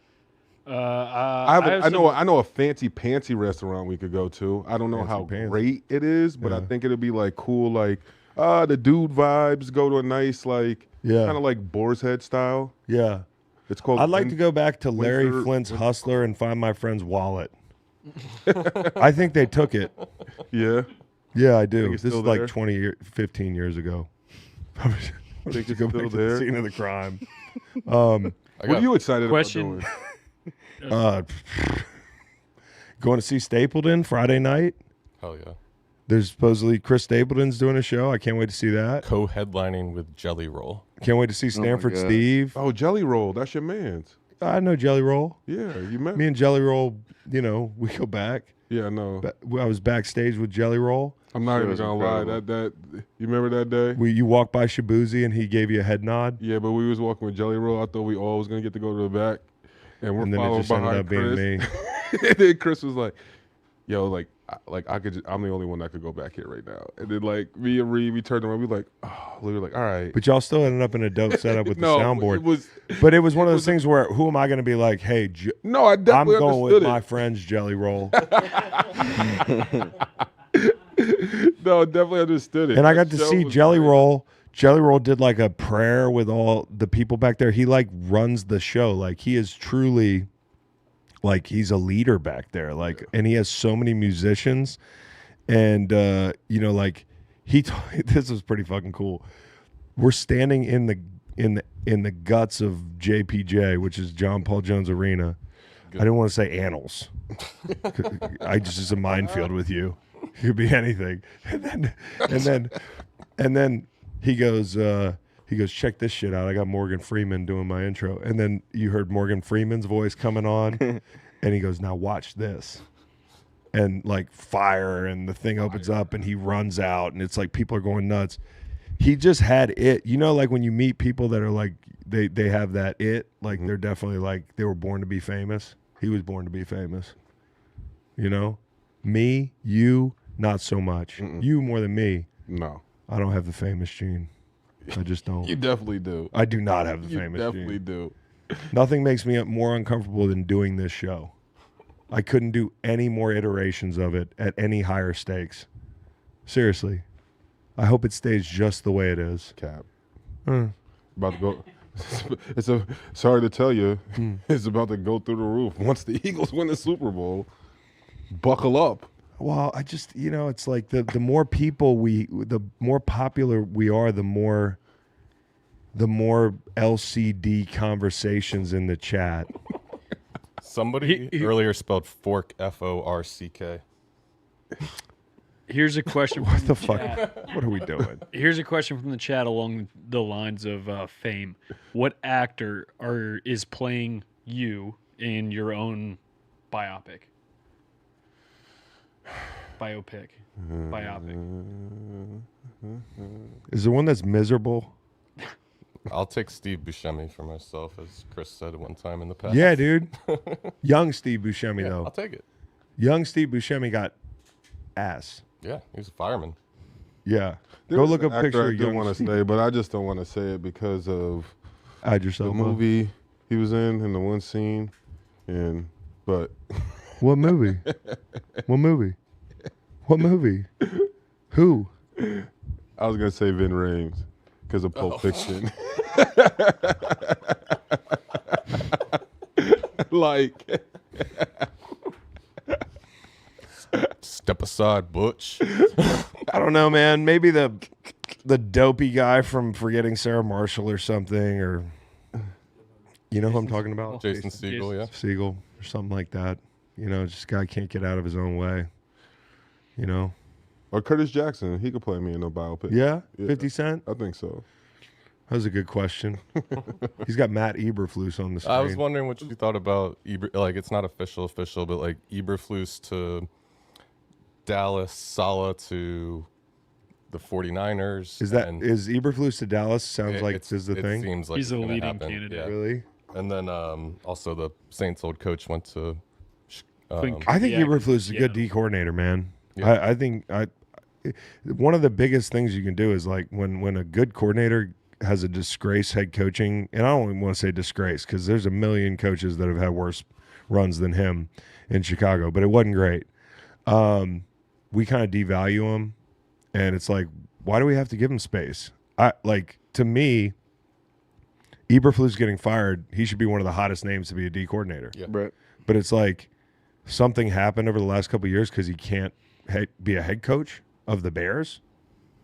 I know a fancy pantsy restaurant we could go to. I don't know how Fancy-pantsy. great it is, but I Yeah. think it'd be like cool, like the dude vibes. Go to a nice like Yeah. kind of like Boar's Head style. Yeah. It's called. I'd like to go back to Larry Winter- Flint's Hustler and find my friend's wallet. I think they took it. Yeah, Yeah, I do. it's This is still like there? 15 years ago. I think it's go still back to there? the scene of the crime. What are you excited Question. about doing? Going to see Stapleton Friday night. Hell yeah. There's supposedly Chris Stapleton's doing a show. I can't wait to see that. Co-headlining with Jelly Roll. Can't wait to see Stanford God. Steve. Oh, Jelly Roll. That's your man's. I know Jelly Roll. Yeah, you met Me and Jelly Roll, we go back. Yeah, I know. I was backstage with Jelly Roll. I'm not It even was gonna lie. incredible. That you remember that day? You walked by Shabuzi and he gave you a head nod. Yeah, but we was walking with Jelly Roll. I thought we all was gonna get to go to the back, and we're And then it following just ended behind up being Chris. me. And then Chris was like, "Yo, I'm the only one that could go back here right now." And then like me and Reid, we turned around. We were like, "All right." But y'all still ended up in a dope setup with the No, soundboard. it was But it was one of those things where who am I going to be like, hey, no. I I'm definitely going with understood my it. friend's Jelly Roll. No, I definitely understood it. And I That got to show see was Jelly great. Roll. Jelly Roll did like a prayer with all the people back there. He like runs the show. Like he is truly like he's a leader back there. Like and he has so many musicians. And like this was pretty fucking cool. We're standing in the guts of JPJ, which is John Paul Jones Arena. I didn't want to say annals. I just is a minefield with you. It could be anything. And then he goes, check this shit out. I got Morgan Freeman doing my intro. And then you heard Morgan Freeman's voice coming on. And he goes, now watch this. And like fire, and the thing opens up and he runs out and it's like people are going nuts. He just had it. Like when you meet people that are like they have that it, like they're definitely like they were born to be famous. He was born to be famous. Me, you, not so much. You more than me. No, I don't have the famous gene. I just don't. you definitely do. I do not have the You famous definitely gene. do. Nothing makes me more uncomfortable than doing this show. I couldn't do any more iterations of it at any higher stakes. Seriously. I hope it stays just the way it is. Cap. About to go. Sorry to tell you, it's about to go through the roof. Once the Eagles win the Super Bowl, buckle up. Well, I just, it's like the more people the more popular we are, the more LCD conversations in the chat. Somebody earlier spelled fork, F-O-R-C-K. Here's a question. What the fuck? What are we doing? Here's a question from the chat along the lines of fame. What actor is playing you in your own biopic? Biopic. Is there one that's miserable? I'll take Steve Buscemi for myself, as Chris said one time in the past. Yeah, dude. Young Steve Buscemi, Yeah, though. I'll take it. Young Steve Buscemi got ass. Yeah, he's a fireman. Yeah. There Go was look an up a picture actor of I do young want to Steve. say, but I just don't want to say it because of Add the yourself up. movie he was in the one scene. But What movie? What movie? What movie? Who? I was gonna say Vin Rames because of Pulp Fiction. Like, Step aside, Butch. I don't know, man. Maybe the dopey guy from Forgetting Sarah Marshall or something, or you know who I'm talking about? Jason Segel, yeah. Siegel or something like that. You know, just guy can't get out of his own way. You know? or Curtis Jackson. He could play me in a biopic. Yeah? Yeah. 50 Cent? I think so. That was a good question. He's got Matt Eberflus on the screen. I was wondering what you thought about like it's not official, but like Eberflus to Dallas, Saleh to the 49ers. Is Eberflus to Dallas? Sounds like this is the it thing. Seems like He's it's a gonna leading happen. candidate. Yeah. Really? And then also the Saints old coach went to. I think Yeah, Eberflus is a good yeah. D coordinator, man. Yeah. I think one of the biggest things you can do is like when a good coordinator has a disgrace head coaching, and I don't even want to say disgrace because there's a million coaches that have had worse runs than him in Chicago, but it wasn't great. We kind of devalue him, and it's like, why do we have to give him space? To me, Eberflus getting fired, he should be one of the hottest names to be a D coordinator. Yeah. Right. But it's like something happened over the last couple of years because he can't be a head coach of the Bears.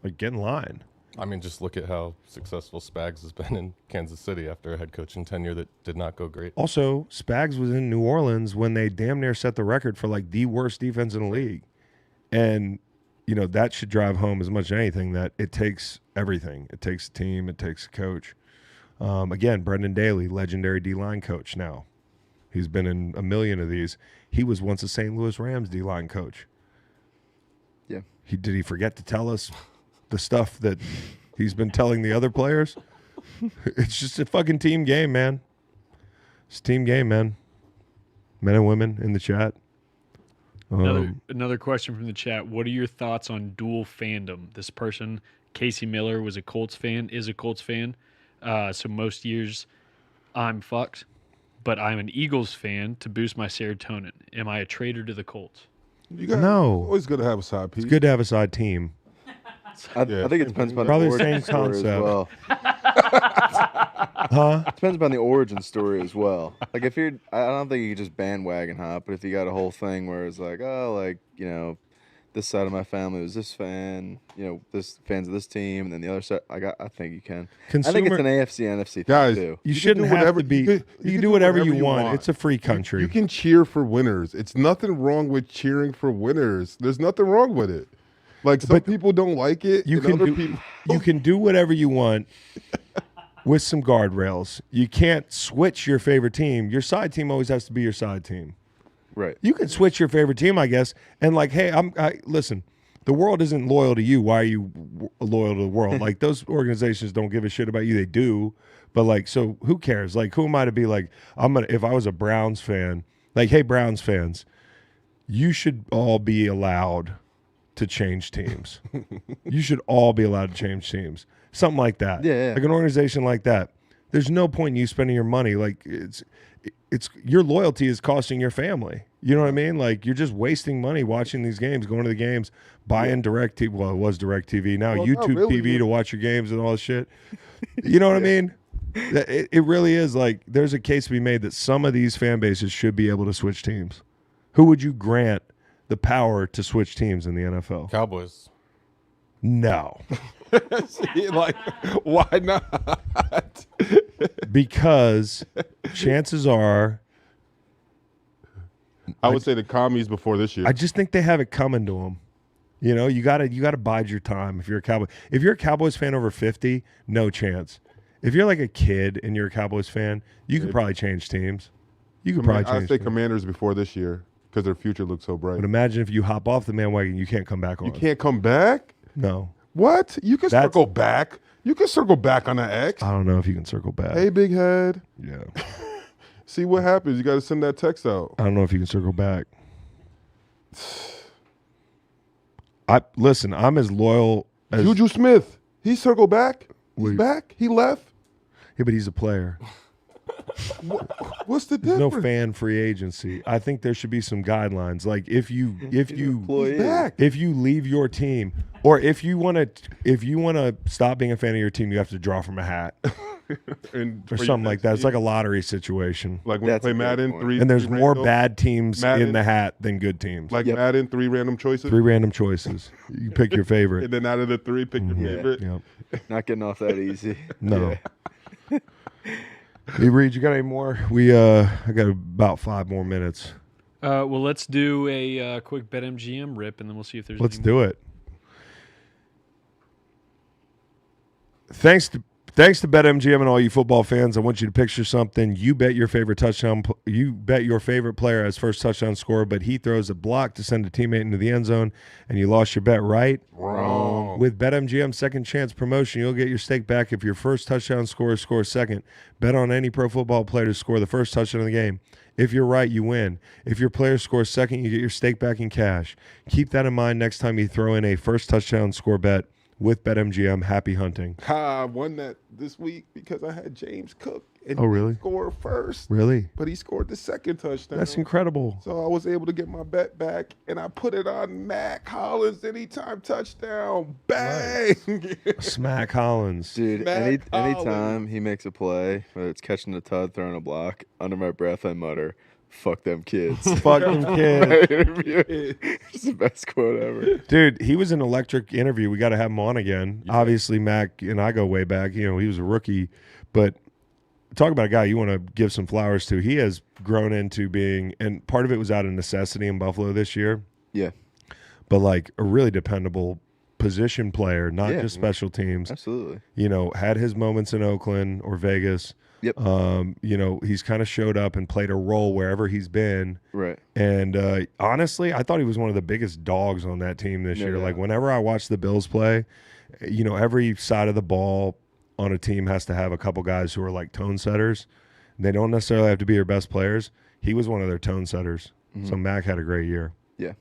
Like, get in line. I mean, just look at how successful Spags has been in Kansas City after a head coaching tenure that did not go great. Also, Spags was in New Orleans when they damn near set the record for like the worst defense in the league. And, you know, that should drive home as much as anything that it takes everything. It takes a team. It takes a coach. Again, Brendan Daly, legendary D-line coach now. He's been in a million of these. He was once a St. Louis Rams D-line coach. Yeah. Did he forget to tell us the stuff that he's been telling the other players? It's just a fucking team game, man. It's a team game, man. Men and women in the chat. Another question from the chat. What are your thoughts on dual fandom? This person, Casey Miller, is a Colts fan. So most years I'm fucked, but I'm an Eagles fan to boost my serotonin. Am I a traitor to the Colts? No. Always good to have a side piece. It's good to have a side team. I think it depends upon Probably the the origin same story as concept. well. Huh? Depends upon the origin story as well. Like if you're, I don't think you can just bandwagon hop, but if you got a whole thing where it's like, oh, like, you know, this side of my family was this fan, you know, this fans of this team, and then the other side, I think you can. I think it's an AFC, NFC thing Guys, too. You can shouldn't do have whatever- to be. you You, can can do do whatever you whatever you want. want. It's a free country. You can cheer for winners. It's nothing wrong with cheering for winners. There's nothing wrong with it. Like some people don't like it. You and can other do, people. you can do whatever you want with some guardrails. You can't switch your favorite team. Your side team always has to be your side team. Right. You can switch your favorite team, I guess, and like, hey, listen. The world isn't loyal to you. Why are you loyal to the world? Like, those organizations don't give a shit about you. They do, but like, so who cares? Like, who am I to be like? If I was a Browns fan, like, hey, Browns fans, you should all be allowed to change teams. You should all be allowed to change teams. Something like that. Yeah. Like an organization like that. There's no point in you spending your money. Like it's your loyalty is costing your family. You know what I mean? Like you're just wasting money watching these games, going to the games, buying direct TV. Well, it was direct TV. Now Well, YouTube not really. TV to watch your games and all this shit. You know what I mean? It really is like there's a case to be made that some of these fan bases should be able to switch teams. Who would you grant the power to switch teams in the NFL? Cowboys. No. Like, why not? Because chances are, I would say the commies before this year. I just think they have it coming to them. You know, you gotta bide your time if you're a Cowboy. If you're a Cowboys fan over 50, no chance. If you're like a kid and you're a Cowboys fan, you could probably change teams. You could probably I'd change say teams. Commanders before this year because their future looks so bright. But imagine if you hop off the bandwagon, you can't come back on. You can't come back? No. What? You can That's- circle back. You can circle back on that X. I don't know if you can circle back. Hey, big head. Yeah. See what happens. You got to send that text out. I don't know if you can circle back. Listen, I'm as loyal as Juju Smith. He circled back. He's Wait. back. He left. Yeah, but he's a player. What's the There's difference? no fan free agency. I think there should be some guidelines. Like if you Employee. He's back. if you leave your team, Or if you want to stop being a fan of your team, you have to draw from a hat And or for your something like next that. It's team, like a lottery situation. like when you That's play a great Madden, point. three. And there's three more random- bad teams Madden. in the hat than good teams. Like Yep. Madden, 3 random choices. 3 random choices. You pick your And favorite. then out of the 3, pick your favorite. Yep. Not getting off that easy. No. Yeah. Hey, Reid, you got any more? I got about 5 more minutes. Well, let's do a quick BetMGM rip, and then we'll see if there's. Let's any do it. Thanks to BetMGM and all you football fans. I want you to picture something. You bet your favorite player as first touchdown scorer, but he throws a block to send a teammate into the end zone, and you lost your bet, right? Wrong. With BetMGM second chance promotion, you'll get your stake back if your first touchdown scorer scores second. Bet on any pro football player to score the first touchdown of the game. If you're right, you win. If your player scores second, you get your stake back in cash. Keep that in mind next time you throw in a first touchdown score bet with BetMGM. Happy hunting. I won that this week because I had James Cook. And Oh, really? he scored first, Really? but he scored the second touchdown. That's incredible. So I was able to get my bet back, and I put it on Matt Collins anytime touchdown. Bang! Smack Hollins. Dude, Matt anytime Collins. he makes a play, whether it's catching a tud, throwing a block, under my breath I mutter, "Fuck them kids." Fucking kid. Interview. It's the best quote ever. Dude, he was an electric interview. We got to have him on again. Obviously, Mac and I go way back. You know, he was a rookie, but talk about a guy you want to give some flowers to. He has grown into being, and part of it was out of necessity in Buffalo this year, Yeah, but like a really dependable position player, not Yeah. just special teams. absolutely. You know, had his moments in Oakland or Vegas. Yep. You know, he's kind of showed up and played a role wherever he's been. Right. And honestly, I thought he was one of the biggest dogs on that team this No year. doubt. Like whenever I watch the Bills play, you know, every side of the ball on a team has to have a couple guys who are like tone setters. They don't necessarily have to be your best players. He was one of their tone setters. So Mac had a great year. Yeah.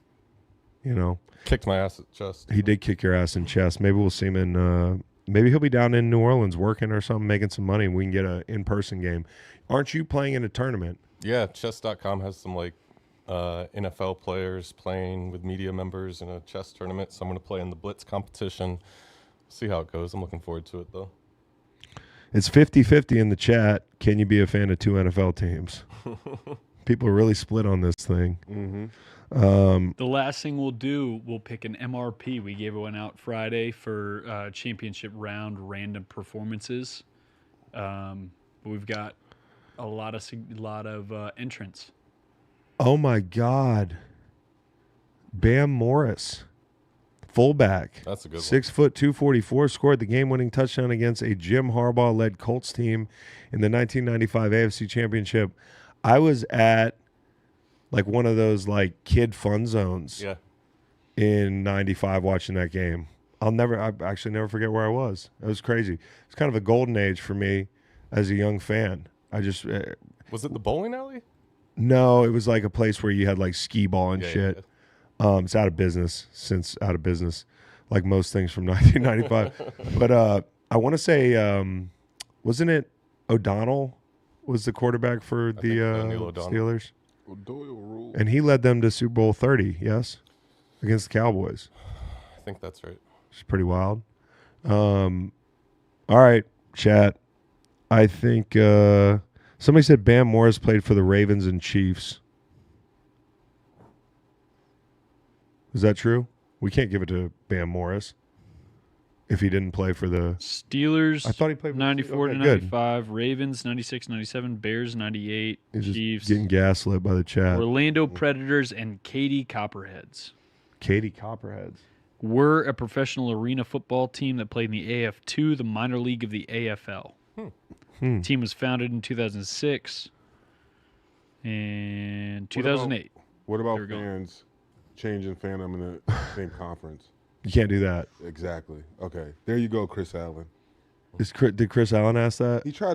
You know, Kicked my ass at chest. he did kick your ass in chest. Maybe we'll see him in maybe he'll be down in New Orleans working or something, making some money, and we can get an in-person game. Aren't you playing in a tournament? Yeah, chess.com has some like NFL players playing with media members in a chess tournament. So I'm going to play in the Blitz competition. See how it goes. I'm looking forward to it, though. It's 50-50 in the chat. Can you be a fan of 2 NFL teams? People are really split on this thing. The last thing we'll do, we'll pick an MRP. We gave one out Friday for championship round random performances. We've got a lot of entrants. Oh my God. Bam Morris, fullback. That's a good one. 6 foot 244, scored the game-winning touchdown against a Jim Harbaugh-led Colts team in the 1995 AFC Championship. I was at like one of those like kid fun zones Yeah. in 95 watching that game. I actually never forget where I was. It was crazy. It's kind of a golden age for me as a young fan. I just Was it the bowling alley? no, it was like a place where you had like skee ball and Yeah, shit. yeah. It's out of business, like most things from 1995. But I want to say, wasn't it O'Donnell was the quarterback for the think so, Neil O'Donnell. Steelers? Doyle rule. And he led them to Super Bowl 30, yes, against the Cowboys. I think that's right. It's pretty wild. All right, chat. I think somebody said Bam Morris played for the Ravens and Chiefs. Is that true? We can't give it to Bam Morris if he didn't play for the Steelers, I thought he played for the 94 to okay, good. 95. Ravens, 96, 97. Bears, 98. He's just Chiefs. getting gaslit by the chat. Orlando Predators and Katy Copperheads Katy Copperheads. were a professional arena football team that played in the AF2, the minor league of the AFL. The team was founded in 2006 and 2008. What about There we go. fans changing fandom in the same conference? You can't do that. Exactly. Okay. There you go, Chris Allen. Did Chris Allen ask that? He tried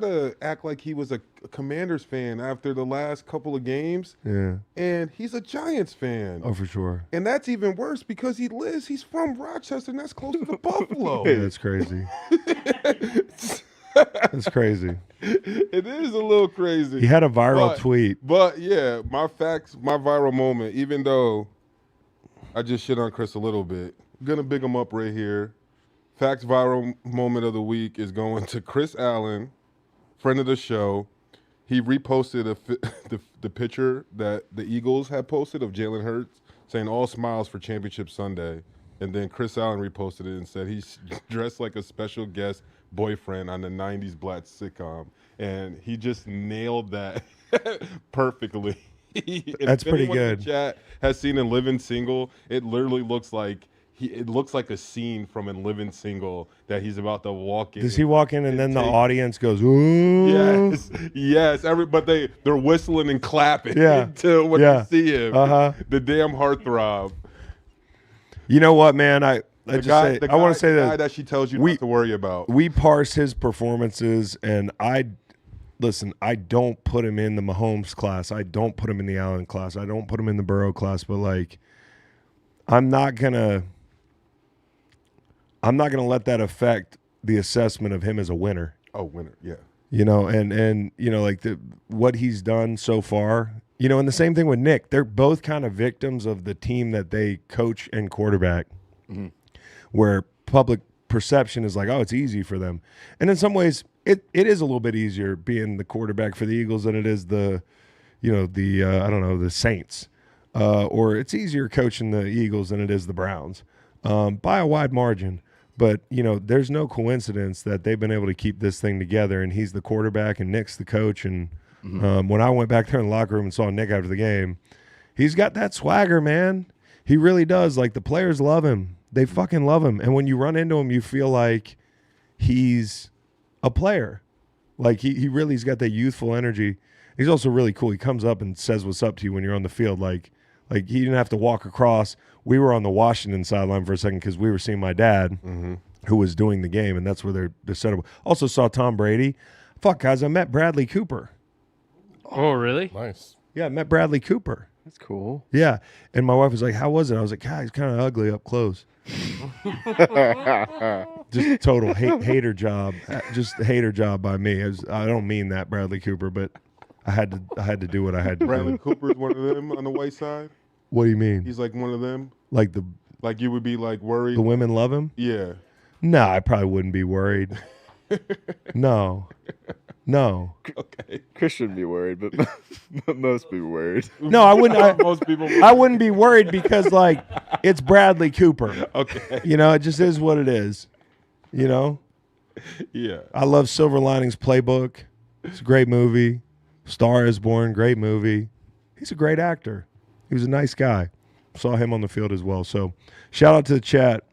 to act like he was a Commanders fan after the last couple of games, Yeah. and he's a Giants fan. Oh, for sure. And that's even worse because he's from Rochester, and that's close to Buffalo. Yeah, that's crazy. That's crazy. It is a little crazy. He had a viral But- tweet. But yeah, my viral moment, even though I just shit on Chris a little bit, gonna big him up right here. Fact viral moment of the week is going to Chris Allen, friend of the show. He reposted the picture that the Eagles had posted of Jalen Hurts saying all smiles for Championship Sunday. And then Chris Allen reposted it and said he's dressed like a special guest boyfriend on the 90s black sitcom. And he just nailed that perfectly. That's pretty anyone in good. the chat has seen in Living Single, it literally looks like it looks like a scene from In Living Single that he's about to walk in. Does he walk in and then the audience goes, ooh? Yes. But they're whistling and clapping until when Yeah. they see him. The damn heartthrob. You know what, man? I want to say the guy that that she tells you not to worry about. we parse his performances, and listen, I don't put him in the Mahomes class. I don't put him in the Allen class. I don't put him in the Burrow class. But like, I'm not gonna let that affect the assessment of him as a winner. Oh, winner, yeah. You know, and you know, like what he's done so far. You know, and the same thing with Nick. They're both kind of victims of the team that they coach and quarterback, where public perception is like, oh, it's easy for them. And in some ways, it is a little bit easier being the quarterback for the Eagles than it is the Saints. Or it's easier coaching the Eagles than it is the Browns by a wide margin. But, you know, there's no coincidence that they've been able to keep this thing together, and he's the quarterback and Nick's the coach. And when I went back there in the locker room and saw Nick after the game, he's got that swagger, man. He really does. Like, the players love him. They fucking love him. And when you run into him, you feel like he's a player. Like, he's got that youthful energy. He's also really cool. He comes up and says what's up to you when you're on the field. Like he didn't have to walk across. We were on the Washington sideline for a second because we were seeing my dad, who was doing the game, and that's where they're set up. Also saw Tom Brady. Fuck, guys, I met Bradley Cooper. Oh, really? Nice. Yeah, I met Bradley Cooper. That's cool. Yeah, and my wife was like, "How was it?" I was like, "God, he's kind of ugly up close." Just total hater job. Just hater job by me. I don't mean that, Bradley Cooper, but I had to do what I had to Bradley do. Cooper is one of them on the white side. What do you mean? He's like one of them. Like you would be like worried. the women love him? Yeah. No, I probably wouldn't be worried. No. Okay. Chris shouldn't be worried, but most people worried. No, I wouldn't. Most people. I wouldn't be worried because, like, it's Bradley Cooper. Okay. You know, it just is what it is. You know? Yeah. I love Silver Linings Playbook. It's a great movie. Star is Born, great movie. He's a great actor. He was a nice guy. Saw him on the field as well. So, shout out to the chat.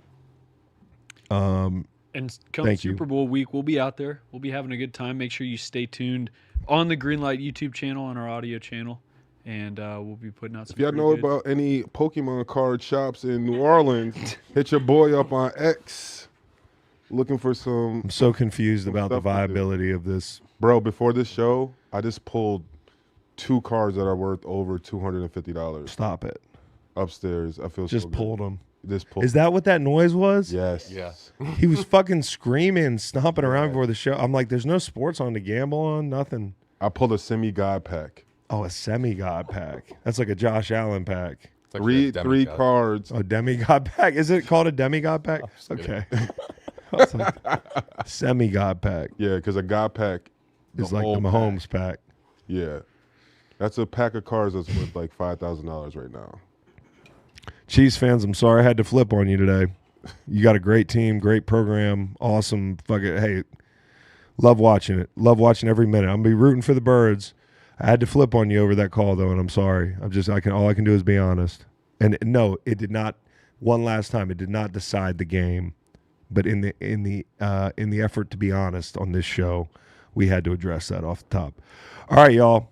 And come Thank you. Super Bowl week, we'll be out there. We'll be having a good time. Make sure you stay tuned on the Greenlight YouTube channel, on our audio channel, and we'll be putting out some. If y'all know about any Pokemon card shops in New Orleans, hit your boy up on X. Looking for some. I'm so confused about the stuff to do. viability of this. Bro, before this show, I just pulled 2 cards that are worth over $250 Stop it. upstairs. I feel Just so good. pulled him. Just pulled. Is that what that noise was? Yes. Yeah. He was fucking screaming, stomping around before the show. I'm like, there's no sports on to gamble on, nothing. I pulled a semi-god pack. Oh, a semi-god pack. That's like a Josh Allen pack. It's actually a Three demigod. cards. A demigod pack. Is it called a demigod pack? just kidding. Okay. I was like, semi-god pack Yeah, because a god pack is like the whole Mahomes pack. Yeah. That's a pack of cards that's worth like $5,000 right now. Chiefs fans, I'm sorry I had to flip on you today. You got a great team, great program, awesome. Fucking hey, love watching it. Love watching every minute. I'm gonna be rooting for the Birds. I had to flip on you over that call though, and I'm sorry. All I can do is be honest. And no, it did not. One last time, it did not decide the game. But in the effort to be honest on this show, we had to address that off the top. All right, y'all.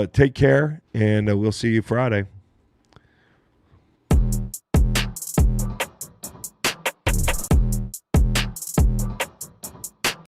Take care, and we'll see you Friday.